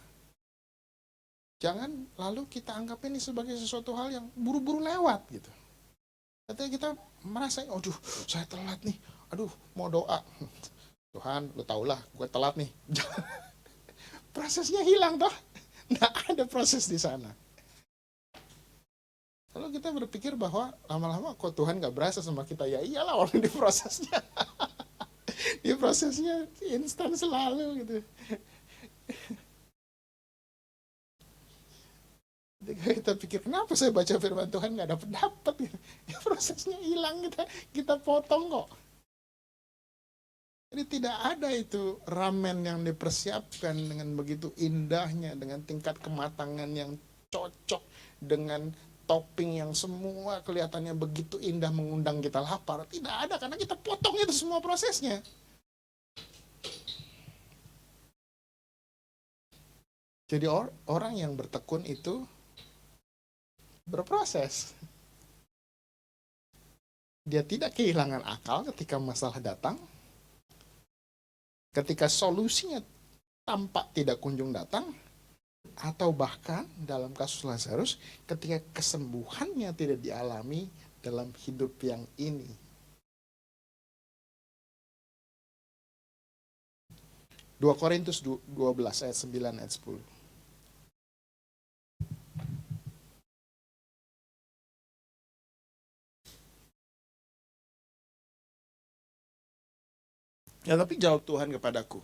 Jangan lalu kita anggap ini sebagai sesuatu hal yang buru-buru lewat gitu. Katanya kita merasa, aduh saya telat nih, aduh mau doa. Tuhan, lu taulah gue telat nih. Prosesnya hilang toh. Nggak ada proses di sana. Kalau kita berpikir bahwa lama-lama kok Tuhan gak berasa sama kita, ya iyalah orang di prosesnya. Di prosesnya instan selalu gitu. Ketika kita pikir, kenapa saya baca firman Tuhan gak dapat gitu. Ya, prosesnya hilang, kita potong kok. Jadi tidak ada itu ramen yang dipersiapkan dengan begitu indahnya, dengan tingkat kematangan yang cocok, dengan topping yang semua kelihatannya begitu indah mengundang kita lapar. Tidak ada, karena kita potong itu semua prosesnya. Jadi orang yang bertekun itu berproses. Dia tidak kehilangan akal ketika masalah datang. Ketika solusinya tampak tidak kunjung datang. Atau bahkan dalam kasus Lazarus, ketika kesembuhannya tidak dialami dalam hidup yang ini. 2 Korintus 12 ayat 9 ayat 10. Ya, tapi jawab Tuhan kepadaku,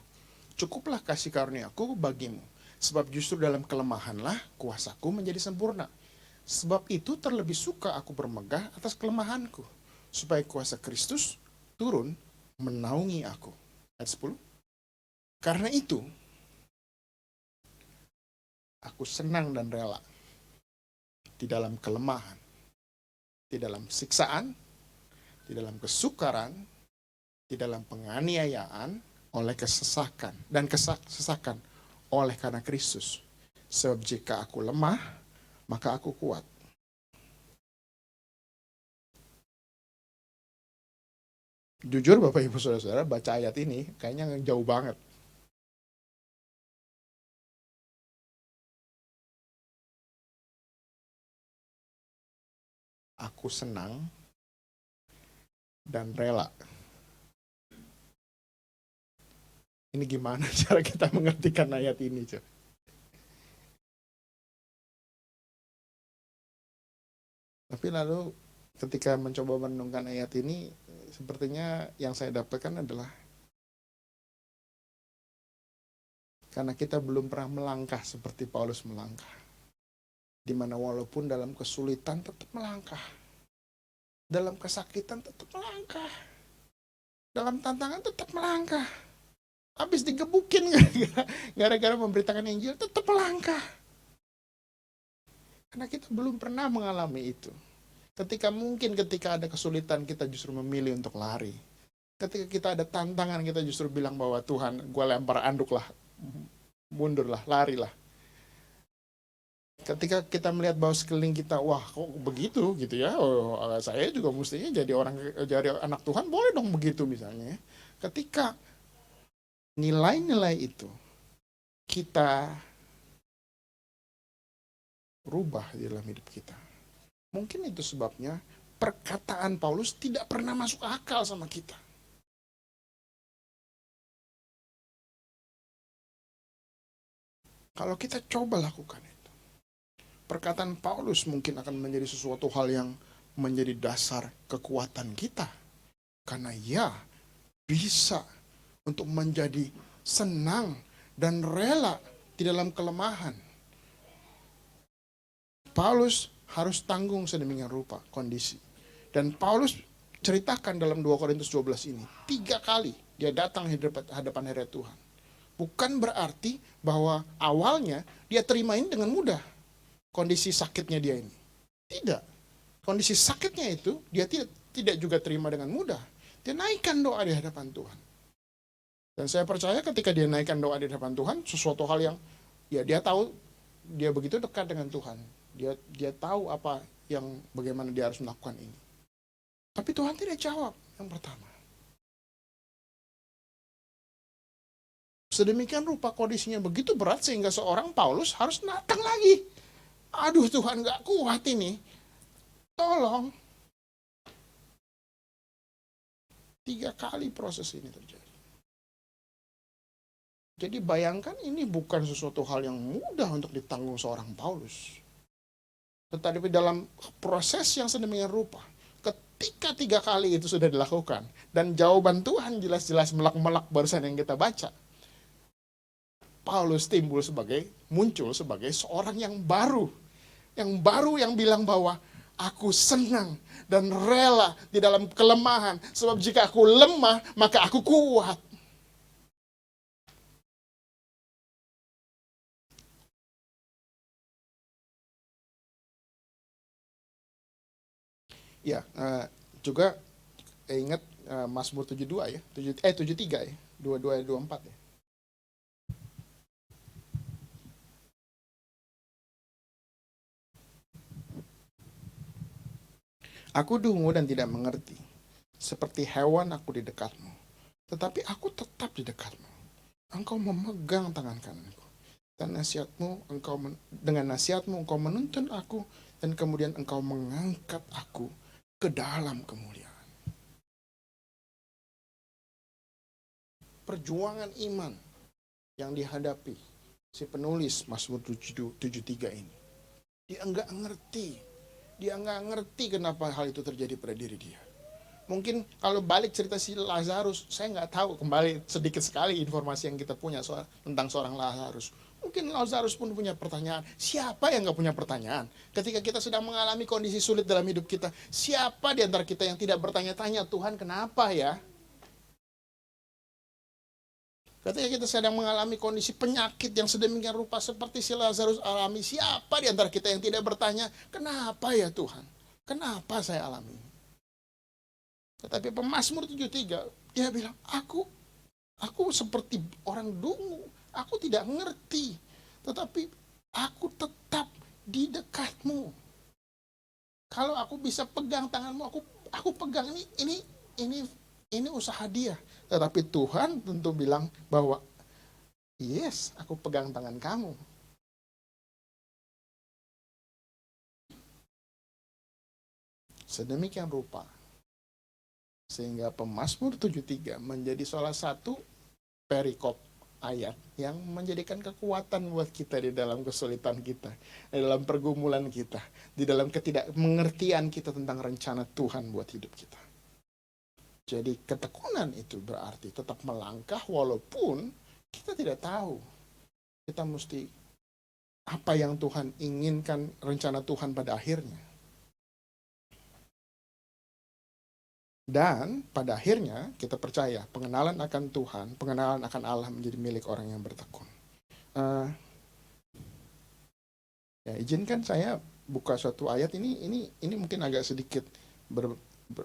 cukuplah kasih karuniaku bagimu, sebab justru dalam kelemahanlah kuasaku menjadi sempurna. Sebab itu terlebih suka aku bermegah atas kelemahanku, supaya kuasa Kristus turun menaungi aku. Ayat 10. Karena itu, aku senang dan rela di dalam kelemahan, di dalam siksaan, di dalam kesukaran, di dalam penganiayaan, oleh kesesakan dan kesesakan oleh karena Kristus. Sebab jika aku lemah, maka aku kuat. Jujur Bapak Ibu Saudara-saudara, baca ayat ini kayaknya jauh banget. Aku senang dan rela. Ini gimana cara kita mengertikan ayat ini, coba? Tapi lalu ketika mencoba merenungkan ayat ini, sepertinya yang saya dapatkan adalah karena kita belum pernah melangkah seperti Paulus melangkah. Di mana walaupun dalam kesulitan tetap melangkah. Dalam kesakitan tetap melangkah. Dalam tantangan tetap melangkah. Habis digebukin gara-gara memberitakan Injil, tetap melangkah. Karena kita belum pernah mengalami itu. Ketika ada kesulitan, kita justru memilih untuk lari. Ketika kita ada tantangan, kita justru bilang bahwa Tuhan, gue lempar anduk lah, mundurlah, larilah. Ketika kita melihat bahwa sekeliling kita, wah kok begitu gitu ya, saya juga mestinya jadi anak Tuhan, boleh dong begitu misalnya. Ketika nilai-nilai itu kita rubah di dalam hidup kita, mungkin itu sebabnya perkataan Paulus tidak pernah masuk akal sama kita. Kalau kita coba lakukan itu, perkataan Paulus mungkin akan menjadi sesuatu hal yang menjadi dasar kekuatan kita. Karena ia bisa untuk menjadi senang dan rela di dalam kelemahan. Paulus harus tanggung sedemikian rupa kondisi. Dan Paulus ceritakan dalam 2 Korintus 12 ini, 3 kali dia datang di hadapan hadirat Tuhan. Bukan berarti bahwa awalnya dia terimain dengan mudah kondisi sakitnya dia ini. Tidak. Kondisi sakitnya itu dia tidak juga terima dengan mudah. Dia naikkan doa di hadapan Tuhan. Dan saya percaya ketika dia naikkan doa di hadapan Tuhan, sesuatu hal yang ya dia tahu, dia begitu dekat dengan Tuhan. Dia tahu bagaimana dia harus melakukan ini. Tapi Tuhan tidak jawab yang pertama. Sedemikian rupa kondisinya begitu berat sehingga seorang Paulus harus datang lagi. Aduh Tuhan, gak kuat ini. Tolong. 3 kali proses ini terjadi. Jadi bayangkan ini bukan sesuatu hal yang mudah untuk ditanggung seorang Paulus. Tetapi dalam proses yang sedemikian rupa, ketika 3 kali itu sudah dilakukan, dan jawaban Tuhan jelas-jelas melak-melak barusan yang kita baca, Paulus muncul sebagai seorang yang baru yang bilang bahwa aku senang dan rela di dalam kelemahan, sebab jika aku lemah, maka aku kuat. Ya, juga ingat Mazmur 72 ya, 73 ya, 22 24 ya. Aku dungu dan tidak mengerti, seperti hewan aku di dekatmu, tetapi aku tetap di dekatmu. Engkau memegang tangan kananku, dan dengan nasihatmu engkau menuntun aku, dan kemudian engkau mengangkat aku ke dalam kemuliaan. Perjuangan iman yang dihadapi si penulis Mazmur 73 ini, dia enggak ngerti kenapa hal itu terjadi pada diri dia. Mungkin kalau balik cerita si Lazarus, saya nggak tahu, kembali sedikit sekali informasi yang kita punya tentang seorang Lazarus. Mungkin Lazarus pun punya pertanyaan. Siapa yang nggak punya pertanyaan? Ketika kita sedang mengalami kondisi sulit dalam hidup kita, siapa di antara kita yang tidak bertanya-tanya, Tuhan kenapa ya? Ketika kita sedang mengalami kondisi penyakit yang sedemikian rupa seperti si Lazarus alami, siapa di antara kita yang tidak bertanya, kenapa ya Tuhan? Kenapa saya alami? Tetapi Pemazmur 73, dia bilang, aku seperti orang dungu, aku tidak ngerti, tetapi aku tetap di dekatmu. Kalau aku bisa pegang tanganmu, aku pegang ini usaha dia. Tetapi Tuhan tentu bilang bahwa, yes, aku pegang tangan kamu. Sedemikian rupa. Sehingga Pemazmur 73 menjadi salah satu perikop ayat yang menjadikan kekuatan buat kita di dalam kesulitan kita, di dalam pergumulan kita, di dalam ketidakmengertian kita tentang rencana Tuhan buat hidup kita. Jadi ketekunan itu berarti tetap melangkah walaupun kita tidak tahu. Kita mesti apa yang Tuhan inginkan, rencana Tuhan pada akhirnya. Dan pada akhirnya kita percaya pengenalan akan Tuhan, pengenalan akan Allah menjadi milik orang yang bertekun. Ya, izinkan saya buka suatu ayat ini mungkin agak sedikit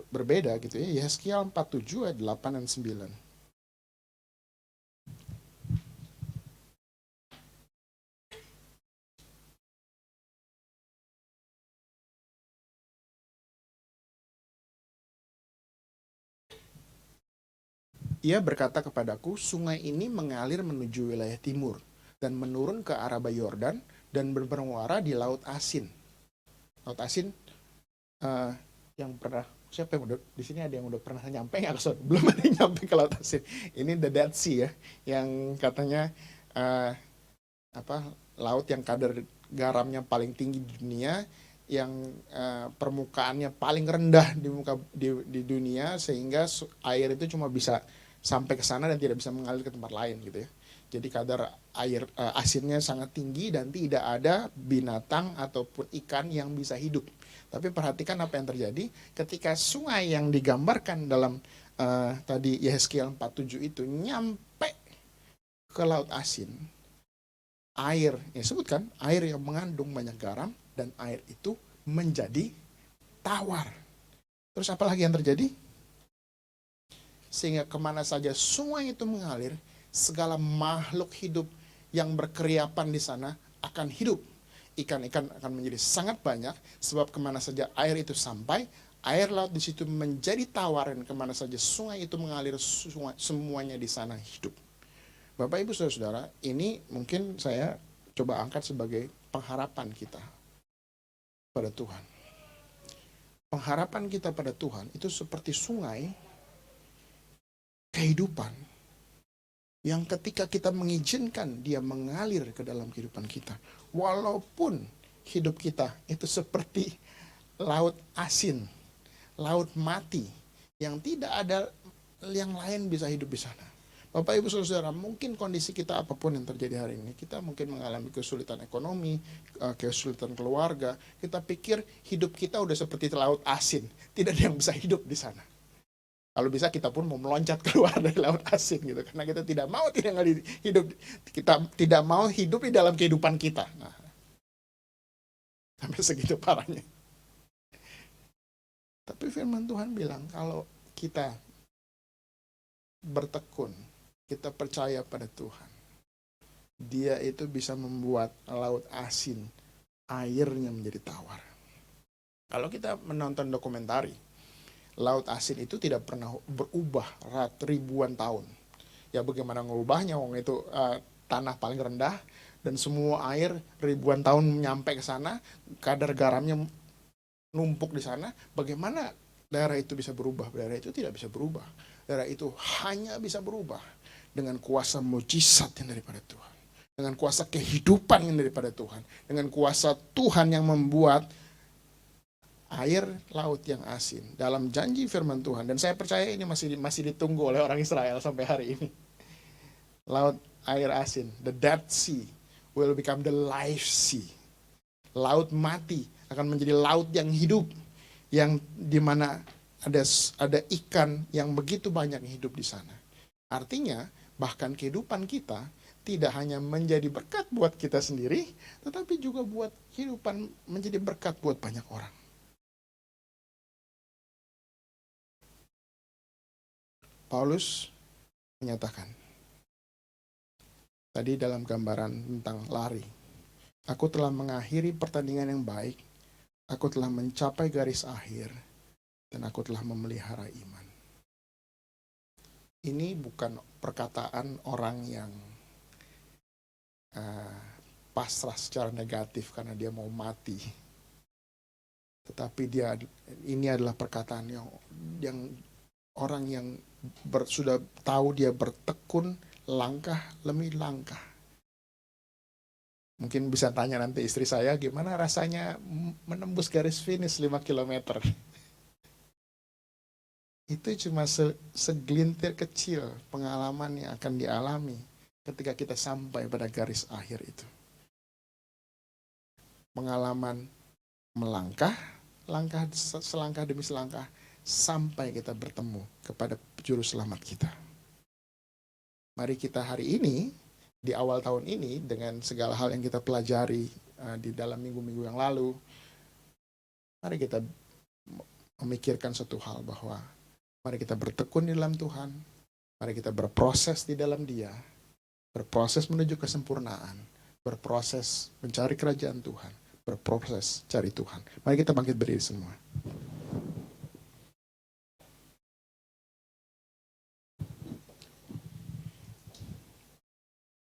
berbeda gitu ya. Yehezkiel 47 ayat 8 dan 9. Ia berkata kepadaku, sungai ini mengalir menuju wilayah timur dan menurun ke Araba Yordan dan bermuara di Laut Asin. Laut Asin yang pernah, siapa yang udah di sini ada yang udah pernah nyampe nggak? Belum ada yang nyampe ke Laut Asin. Ini the Dead Sea ya, yang katanya laut yang kadar garamnya paling tinggi di dunia, yang permukaannya paling rendah di dunia, sehingga air itu cuma bisa sampai ke sana dan tidak bisa mengalir ke tempat lain gitu ya. Jadi kadar air asinnya sangat tinggi dan tidak ada binatang ataupun ikan yang bisa hidup. Tapi perhatikan apa yang terjadi ketika sungai yang digambarkan dalam tadi Yehezkiel 47 itu nyampe ke Laut Asin. Air, ya sebutkan, air yang mengandung banyak garam dan air itu menjadi tawar. Terus apa lagi yang terjadi? Sehingga kemana saja sungai itu mengalir, segala makhluk hidup yang berkeriapan di sana akan hidup. Ikan-ikan akan menjadi sangat banyak, sebab kemana saja air itu sampai, air laut di situ menjadi tawar, dan kemana saja sungai itu mengalir, semuanya di sana hidup. Bapak Ibu Saudara-saudara, ini mungkin saya coba angkat sebagai pengharapan kita pada Tuhan. Pengharapan kita pada Tuhan itu seperti sungai kehidupan yang ketika kita mengizinkan dia mengalir ke dalam kehidupan kita, walaupun hidup kita itu seperti laut asin, laut mati yang tidak ada yang lain bisa hidup di sana. Bapak Ibu Saudara, mungkin kondisi kita apapun yang terjadi hari ini, kita mungkin mengalami kesulitan ekonomi, kesulitan keluarga, kita pikir hidup kita udah seperti laut asin, tidak ada yang bisa hidup di sana. Kalau bisa kita pun mau meloncat keluar dari laut asin gitu, karena kita tidak mau kita tidak mau hidup di dalam kehidupan kita. Nah, sampai segitu parahnya. Tapi firman Tuhan bilang kalau kita bertekun, kita percaya pada Tuhan, Dia itu bisa membuat laut asin airnya menjadi tawar. Kalau kita menonton dokumentari, laut asin itu tidak pernah berubah ribuan tahun. Ya bagaimana ngubahnya, wong itu tanah paling rendah dan semua air ribuan tahun nyampe ke sana, kadar garamnya numpuk di sana. Bagaimana daerah itu bisa berubah? Daerah itu tidak bisa berubah. Daerah itu hanya bisa berubah dengan kuasa mujizat yang daripada Tuhan, dengan kuasa kehidupan yang daripada Tuhan, dengan kuasa Tuhan yang membuat air laut yang asin dalam janji firman Tuhan. Dan saya percaya ini masih ditunggu oleh orang Israel sampai hari ini. Laut air asin, the Dead Sea will become the life sea. Laut mati akan menjadi laut yang hidup, yang dimana ada ikan yang begitu banyak yang hidup di sana. Artinya bahkan kehidupan kita tidak hanya menjadi berkat buat kita sendiri, tetapi juga buat kehidupan menjadi berkat buat banyak orang. Paulus menyatakan, tadi dalam gambaran tentang lari, aku telah mengakhiri pertandingan yang baik, aku telah mencapai garis akhir, dan aku telah memelihara iman. Ini bukan perkataan orang yang pasrah secara negatif karena dia mau mati. Tetapi ini adalah perkataan yang orang yang sudah tahu dia bertekun langkah demi langkah. Mungkin bisa tanya nanti istri saya, gimana rasanya menembus garis finish 5 km. Itu cuma segelintir kecil pengalaman yang akan dialami ketika kita sampai pada garis akhir itu. Pengalaman melangkah, selangkah demi selangkah, sampai kita bertemu kepada juru selamat kita. Mari kita hari ini, di awal tahun ini, dengan segala hal yang kita pelajari di dalam minggu-minggu yang lalu, mari kita memikirkan satu hal bahwa mari kita bertekun di dalam Tuhan, mari kita berproses di dalam Dia, berproses menuju kesempurnaan, berproses mencari kerajaan Tuhan, berproses cari Tuhan. Mari kita bangkit berdiri semua.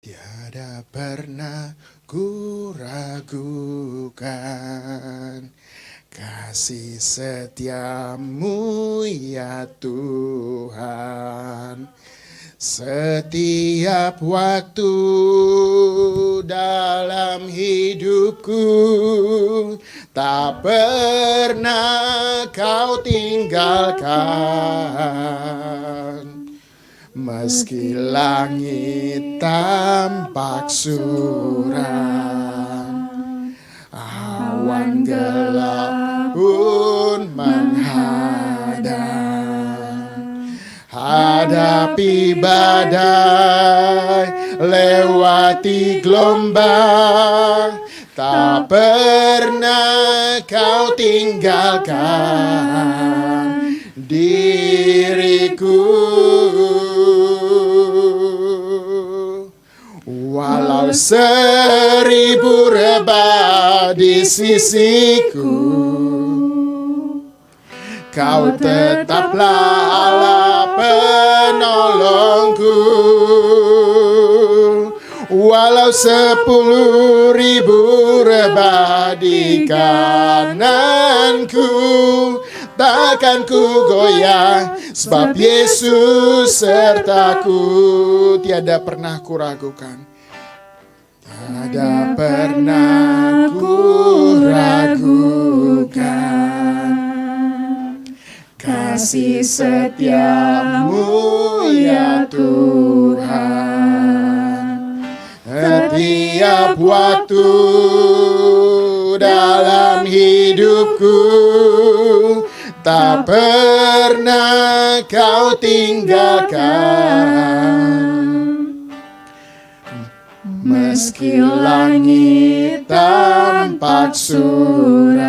Tiada pernah ku ragukan kasih setiamu ya Tuhan. Setiap waktu dalam hidupku tak pernah kau tinggalkan. Meski langit tampak suram, awan gelap pun menghadang. Hadapi badai, lewati gelombang, tak pernah kau tinggalkan diriku. Walau 1000 rebah di sisiku, kau tetaplah Allah penolongku. Walau 10.000 rebah di kananku, takkan ku goyah, sebab Yesus sertaku. Tiada pernah ku ragukan, tiada pernah ku ragukan kasih setiamu ya Tuhan. Setiap waktu dalam hidupku tak pernah kau tinggalkan. Meski langit tampak suram,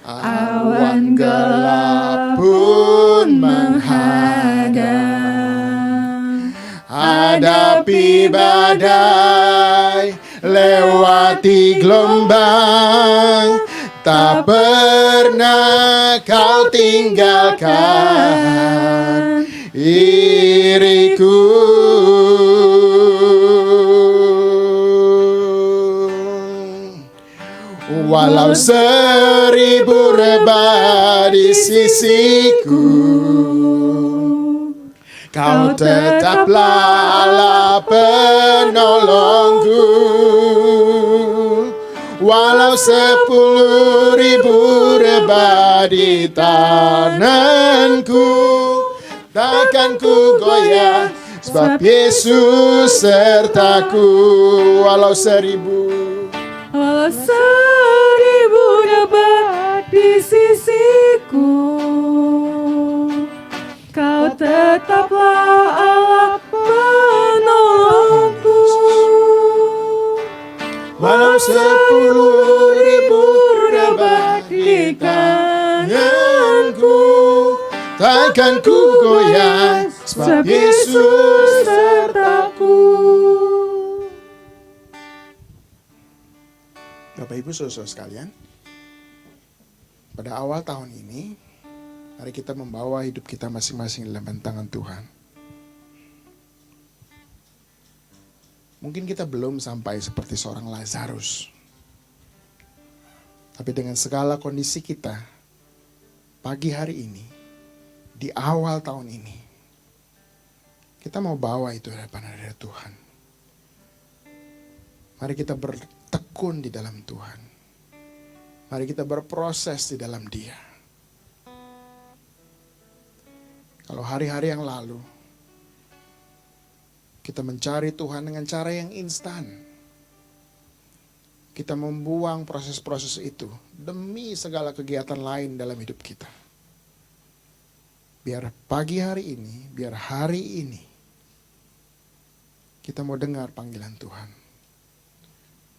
awan gelap pun menghadang. Hadapi badai, lewati gelombang, tak pernah kau tinggalkan diriku. Walau 1000 rebah di sisiku, kau tetaplah Allah penolongku. Walau 10.000 rebah di tanganku, takkan ku goyah, sebab Yesus sertaku. Walau 1.000 rebah di sisiku, Kau tetaplah Allah penolongku. Walau 10.000 rebah di tanganku, takkan ku goyah, sebab Yesus sertaku. Bapak Ibu Saudara sekalian, pada awal tahun ini, mari kita membawa hidup kita masing-masing dalam tangan Tuhan. Mungkin kita belum sampai seperti seorang Lazarus. Tapi dengan segala kondisi kita, pagi hari ini, di awal tahun ini, kita mau bawa itu hadapan hadirat Tuhan. Mari kita bertekun di dalam Tuhan. Mari kita berproses di dalam Dia. Kalau hari-hari yang lalu, kita mencari Tuhan dengan cara yang instan. Kita membuang proses-proses itu demi segala kegiatan lain dalam hidup kita. Biar pagi hari ini, biar hari ini, kita mau dengar panggilan Tuhan.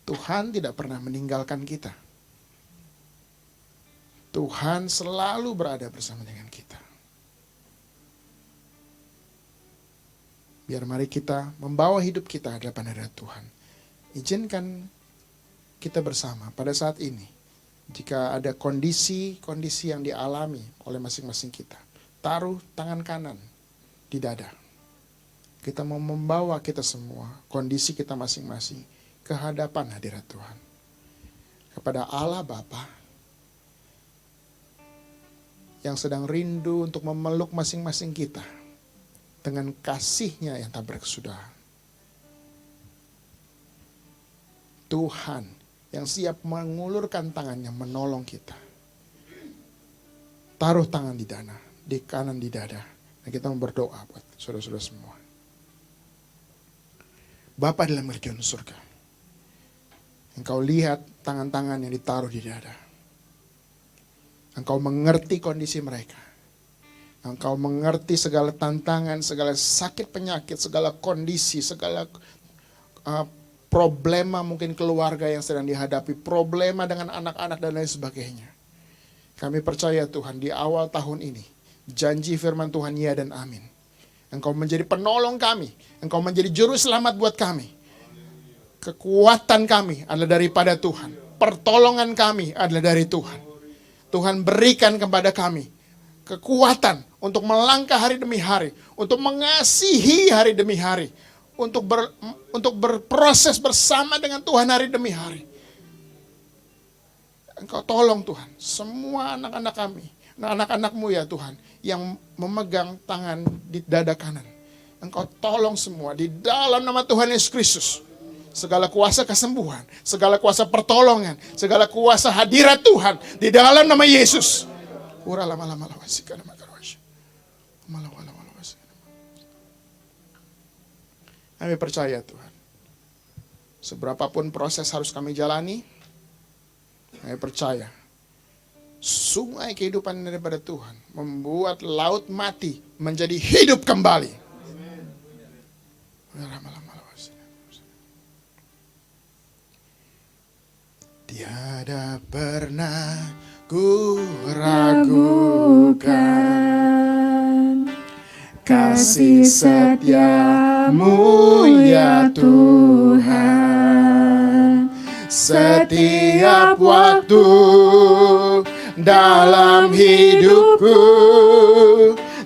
Tuhan tidak pernah meninggalkan kita. Tuhan selalu berada bersama dengan kita. Biar mari kita membawa hidup kita hadapan hadirat Tuhan. Izinkan kita bersama pada saat ini. Jika ada kondisi-kondisi yang dialami oleh masing-masing kita. Taruh tangan kanan di dada. Kita mau membawa kita semua, kondisi kita masing-masing ke hadapan hadirat Tuhan. Kepada Allah Bapa yang sedang rindu untuk memeluk masing-masing kita. Dengan kasih-Nya yang tak berkesudahan. Tuhan yang siap mengulurkan tangannya menolong kita. Taruh tangan di dada, di kanan di dada. Dan kita berdoa buat saudara-saudara semua. Bapa dalam kerajaan surga, Engkau lihat tangan-tangan yang ditaruh di dada. Engkau mengerti kondisi mereka. Engkau mengerti segala tantangan, segala sakit penyakit, segala kondisi, segala problema mungkin keluarga yang sedang dihadapi, problema dengan anak-anak dan lain sebagainya. Kami percaya Tuhan di awal tahun ini, janji firman Tuhan ya dan amin. Engkau menjadi penolong kami, Engkau menjadi juru selamat buat kami. Kekuatan kami adalah daripada Tuhan, pertolongan kami adalah dari Tuhan. Tuhan berikan kepada kami kekuatan untuk melangkah hari demi hari, untuk mengasihi hari demi hari, untuk berproses bersama dengan Tuhan hari demi hari. Engkau tolong Tuhan, semua anak-anak kami, anak-anak-anak-Mu ya Tuhan, yang memegang tangan di dada kanan. Engkau tolong semua di dalam nama Tuhan Yesus Kristus. Segala kuasa kesembuhan, segala kuasa pertolongan, segala kuasa hadirat Tuhan di dalam nama Yesus. Kami percaya Tuhan, seberapapun proses harus kami jalani, kami percaya sungai kehidupan daripada Tuhan membuat laut mati menjadi hidup kembali. Tiada pernah ku ragukan kasih setia-Mu ya Tuhan. Setiap waktu dalam hidupku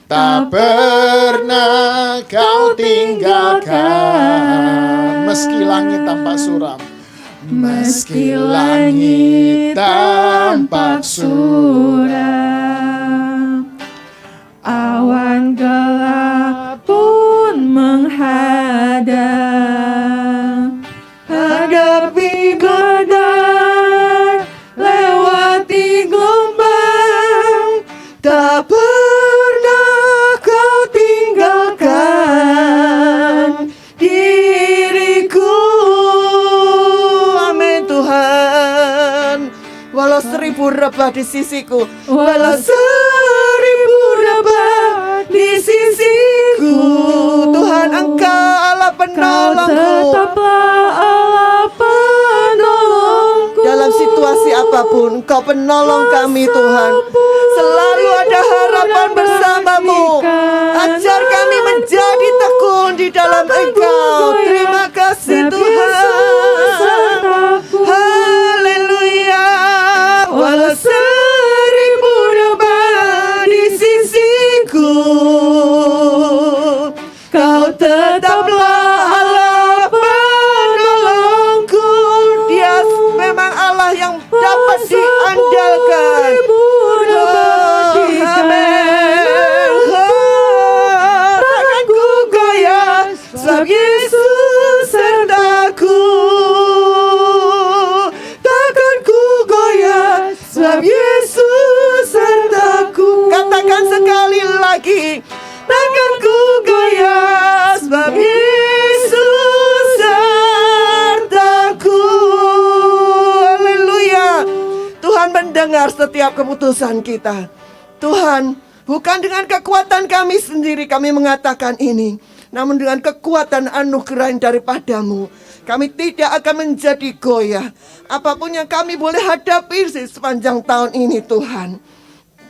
tak pernah Kau tinggalkan. Meski langit tampak suram, meski langit tampak suram, awan gelap pun menghadang, hadapi badai Walau 1000 rebah di sisiku, Walau 1000 rebah di sisiku, Tuhan Engkau Allah Kau penolongku. tetaplah Allah penolongku. Dalam situasi apapun, Engkau penolong kami Tuhan. Selalu ada harapan bersamamu. Ajar kami menjadi tekun di dalam Engkau. Terima kasih Tuhan. Haleluya. Walau 1000 rebah di sisiku, Kau tetaplah Allah penolongku. Dia memang Allah yang dapat diandalkan. Amin. Takkan ku goyah, sebab Yesus sertaku. Takkan ku goyah, sebab Yesus sertaku. Katakan sekali lagi. Takkan ku goyah, sebab Yesus sertaku. Haleluya. Tuhan mendengar setiap keputusan kita. Tuhan, bukan dengan kekuatan kami sendiri kami mengatakan ini, namun dengan kekuatan anugerah yang daripadamu, kami tidak akan menjadi goyah. Apapun yang kami boleh hadapi sepanjang tahun ini Tuhan,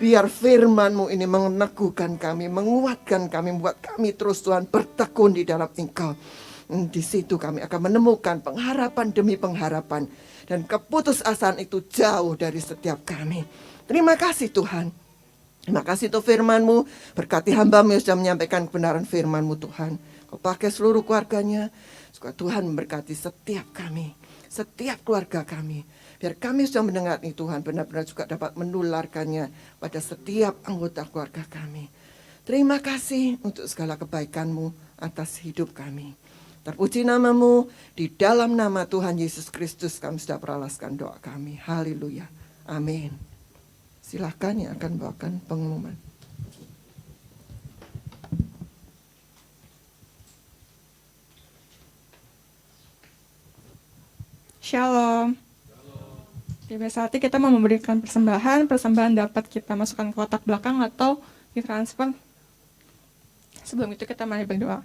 biar firman-Mu ini meneguhkan kami, menguatkan kami, membuat kami terus Tuhan bertekun di dalam Engkau. Di situ kami akan menemukan pengharapan demi pengharapan. Dan keputusasaan itu jauh dari setiap kami. Terima kasih Tuhan. Terima kasih untuk firman-Mu. Berkati hamba-Mu yang sudah menyampaikan kebenaran firman-Mu Tuhan. Kau pakai seluruh keluarganya. Supaya Tuhan memberkati setiap kami. Setiap keluarga kami. Biar kami sudah mendengar ini Tuhan. Benar-benar juga dapat menularkannya pada setiap anggota keluarga kami. Terima kasih untuk segala kebaikan-Mu atas hidup kami. Terpuji nama-Mu. Di dalam nama Tuhan Yesus Kristus kami sudah peralaskan doa kami. Haleluya. Amin. Silahkan yang akan bawakan pengumuman. Shalom. Di saat ini kita mau memberikan persembahan. Persembahan dapat kita masukkan ke kotak belakang atau ditransfer. Sebelum itu kita mari berdoa.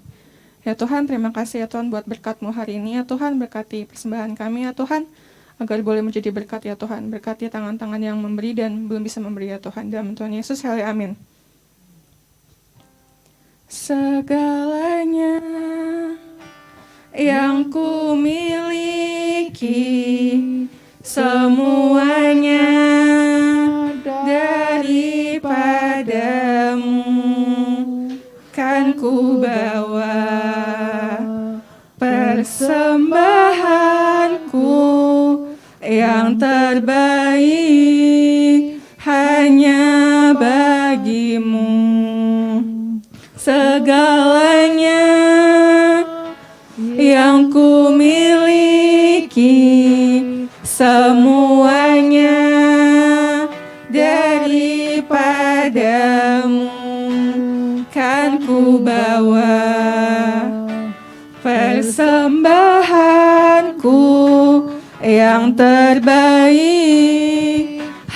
Ya Tuhan, terima kasih ya Tuhan buat berkat-Mu hari ini ya Tuhan. Berkati persembahan kami ya Tuhan, agar boleh menjadi berkat ya Tuhan. Berkati tangan-tangan yang memberi dan belum bisa memberi ya Tuhan. Dalam Tuhan Yesus, haleluya, amin. Segalanya yang ku miliki, semuanya daripadamu, kan ku bawa persembahanku yang terbaik hanya bagimu. Segalanya yang ku miliki, semuanya daripadamu, kan ku bawa persembahanku yang terbaik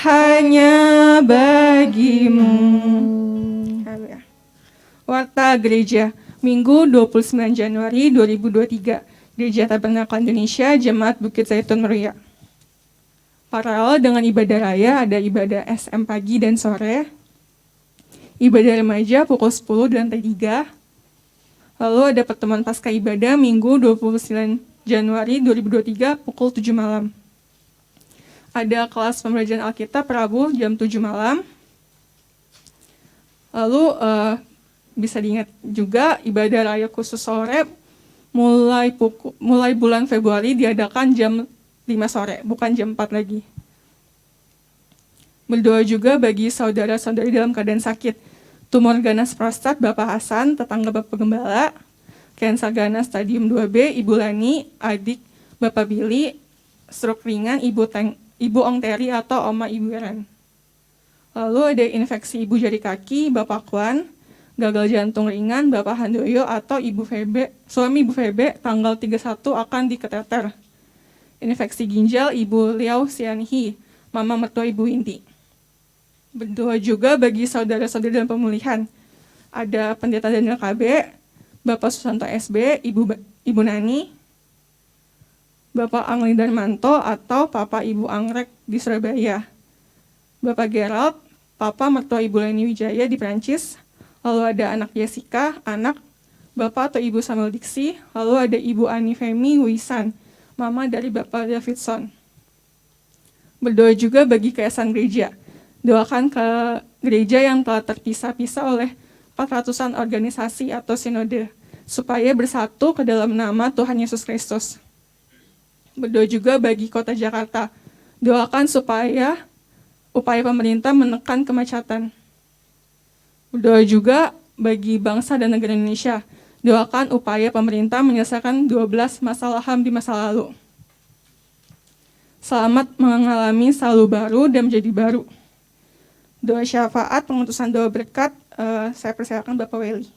hanya bagimu. Warta Gereja, Minggu 29 Januari 2023, Gereja Tabernakel Indonesia, Jemaat Bukit Zaitun Meruya. Paralel dengan ibadah raya ada ibadah SM pagi dan sore, ibadah remaja pukul 10 dan 3. Lalu ada pertemuan pasca ibadah Minggu 29 Januari 2023 pukul 7 malam. Ada kelas pembelajaran Alkitab Rabu jam 7 malam. Lalu bisa diingat juga ibadah raya khusus sore mulai bulan Februari diadakan jam 5 sore, bukan jam 4 lagi. Berdoa juga bagi saudara-saudari dalam keadaan sakit. Tumor ganas prostat Bapak Hasan, tetangga Bapak Gembala. Kanker ganas stadium 2B, Ibu Lani, adik Bapak Billy. Stroke ringan, Ibu Ong Teri atau Oma Ibu Ren. Lalu ada infeksi ibu jari kaki Bapak Kwan. Gagal jantung ringan Bapak Handoyo atau Ibu Febe, suami Ibu Febe, tanggal 31 akan diketeter. Infeksi ginjal Ibu Liao Sianhi, Mama mertua Ibu Winti. Berdoa juga bagi saudara-saudara dalam pemulihan. Ada Pendeta Daniel KB, Bapak Susanto SB, Ibu Nani, Bapak Angli Darmanto atau Papa Ibu Angrek di Surabaya, Bapak Gerald, Papa mertua Ibu Leni Wijaya di Prancis, lalu ada anak Jessica, anak Bapak atau Ibu Samuel Diksi, lalu ada Ibu Ani Femi Wisan, Mama dari Bapak Davidson. Berdoa juga bagi keyayasan gereja. Doakan ke gereja yang telah terpisah-pisah oleh 400-an organisasi atau sinode, supaya bersatu ke dalam nama Tuhan Yesus Kristus. Berdoa juga bagi Kota Jakarta. Doakan supaya upaya pemerintah menekan kemacetan. Berdoa juga bagi bangsa dan negara Indonesia. Doakan upaya pemerintah menyelesaikan 12 masalah HAM di masa lalu. Selamat mengalami selalu baru dan menjadi baru. Doa syafaat, pengutusan doa berkat, saya persilakan Bapak Weli.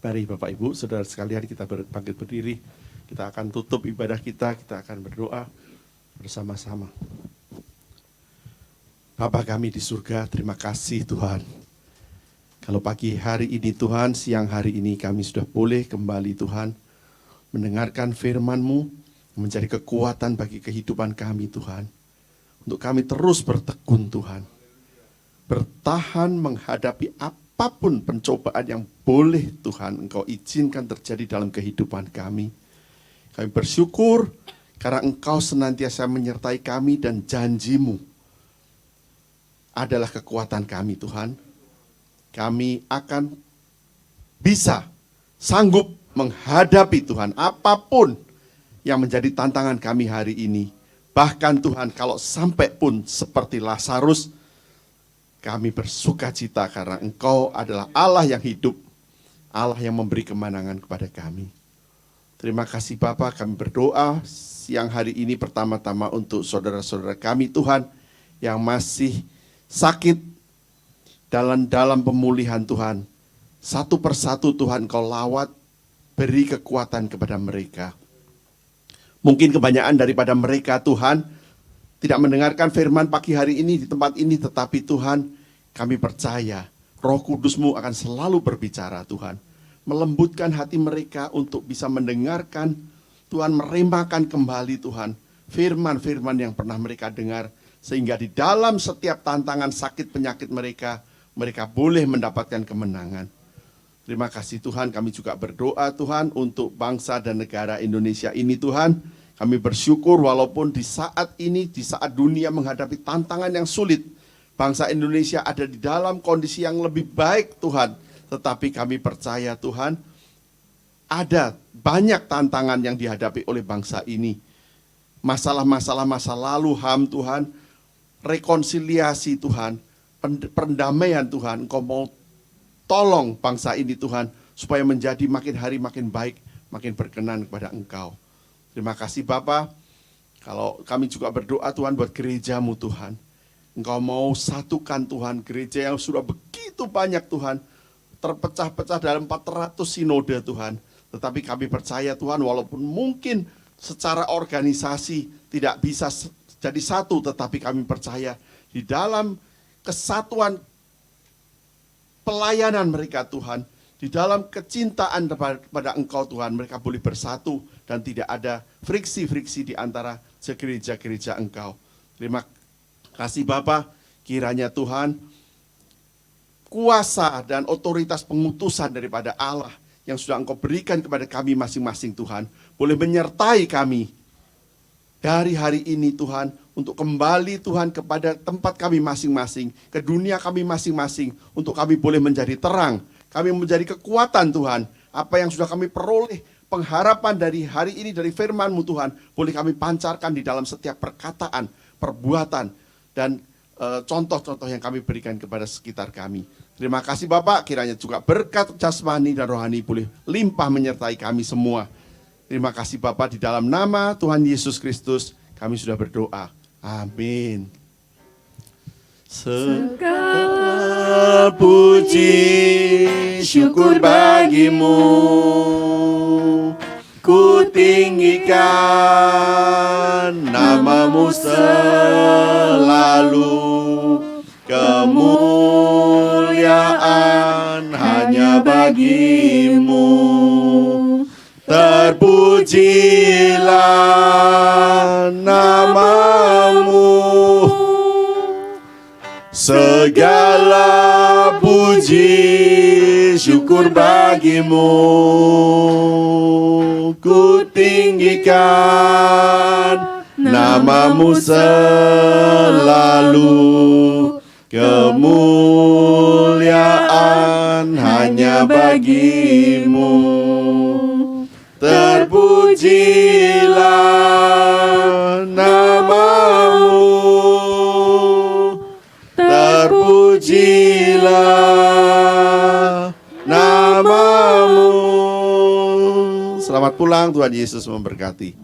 Mari Bapak Ibu, saudara sekalian, kita bangkit berdiri. Kita akan tutup ibadah kita akan berdoa bersama-sama. Bapa kami di surga, terima kasih Tuhan. Kalau pagi hari ini Tuhan, siang hari ini kami sudah boleh kembali Tuhan, mendengarkan firman-Mu, menjadi kekuatan bagi kehidupan kami Tuhan. Untuk kami terus bertekun Tuhan. Bertahan menghadapi apapun pencobaan yang boleh Tuhan Engkau izinkan terjadi dalam kehidupan kami. Kami bersyukur karena Engkau senantiasa menyertai kami dan janji-Mu adalah kekuatan kami Tuhan. Kami akan bisa sanggup menghadapi Tuhan apapun yang menjadi tantangan kami hari ini. Bahkan Tuhan kalau sampai pun seperti Lazarus, kami bersuka cita karena Engkau adalah Allah yang hidup, Allah yang memberi kemenangan kepada kami. Terima kasih Bapak, kami berdoa siang hari ini pertama-tama untuk saudara-saudara kami Tuhan yang masih sakit dalam pemulihan Tuhan. Satu persatu Tuhan Engkau lawat, beri kekuatan kepada mereka. Mungkin kebanyakan daripada mereka Tuhan tidak mendengarkan firman pagi hari ini di tempat ini, tetapi Tuhan kami percaya Roh Kudus-Mu akan selalu berbicara Tuhan. Melembutkan hati mereka untuk bisa mendengarkan Tuhan, meremakan kembali Tuhan firman-firman yang pernah mereka dengar. Sehingga di dalam setiap tantangan sakit penyakit mereka, mereka boleh mendapatkan kemenangan. Terima kasih Tuhan, kami juga berdoa Tuhan untuk bangsa dan negara Indonesia ini Tuhan. Kami bersyukur walaupun di saat ini, di saat dunia menghadapi tantangan yang sulit, bangsa Indonesia ada di dalam kondisi yang lebih baik Tuhan. Tetapi kami percaya Tuhan, ada banyak tantangan yang dihadapi oleh bangsa ini. Masalah-masalah masa lalu HAM Tuhan, rekonsiliasi Tuhan, perdamaian Tuhan, Engkau mau tolong bangsa ini Tuhan, supaya menjadi makin hari makin baik, makin berkenan kepada Engkau. Terima kasih Bapa. Kalau kami juga berdoa Tuhan buat gereja-Mu Tuhan. Engkau mau satukan Tuhan, gereja yang sudah begitu banyak Tuhan, terpecah-pecah dalam 400 sinode Tuhan. Tetapi kami percaya Tuhan, walaupun mungkin secara organisasi tidak bisa jadi satu, tetapi kami percaya di dalam kesatuan pelayanan mereka Tuhan, di dalam kecintaan kepada Engkau Tuhan, mereka boleh bersatu dan tidak ada friksi-friksi di antara gereja-gereja Engkau. Terima kasih Bapa, kiranya Tuhan kuasa dan otoritas pengutusan daripada Allah yang sudah Engkau berikan kepada kami masing-masing Tuhan, boleh menyertai kami dari hari ini Tuhan, untuk kembali Tuhan kepada tempat kami masing-masing, ke dunia kami masing-masing, untuk kami boleh menjadi terang, kami menjadi kekuatan Tuhan. Apa yang sudah kami peroleh, pengharapan dari hari ini, dari firman-Mu Tuhan, boleh kami pancarkan di dalam setiap perkataan, perbuatan, dan contoh-contoh yang kami berikan kepada sekitar kami. Terima kasih Bapak, kiranya juga berkat jasmani dan rohani boleh limpah menyertai kami semua. Terima kasih Bapak, di dalam nama Tuhan Yesus Kristus kami sudah berdoa. Amin. Segala puji syukur bagimu, ku tinggikan namamu selalu, kemuliaan hanya bagimu. Terpujilah namamu, segala puji syukur bagimu, ku tinggikan namamu selalu, kemuliaan hanya bagimu. Terpujilah namamu, terpujilah namamu. Selamat pulang, Tuhan Yesus memberkati.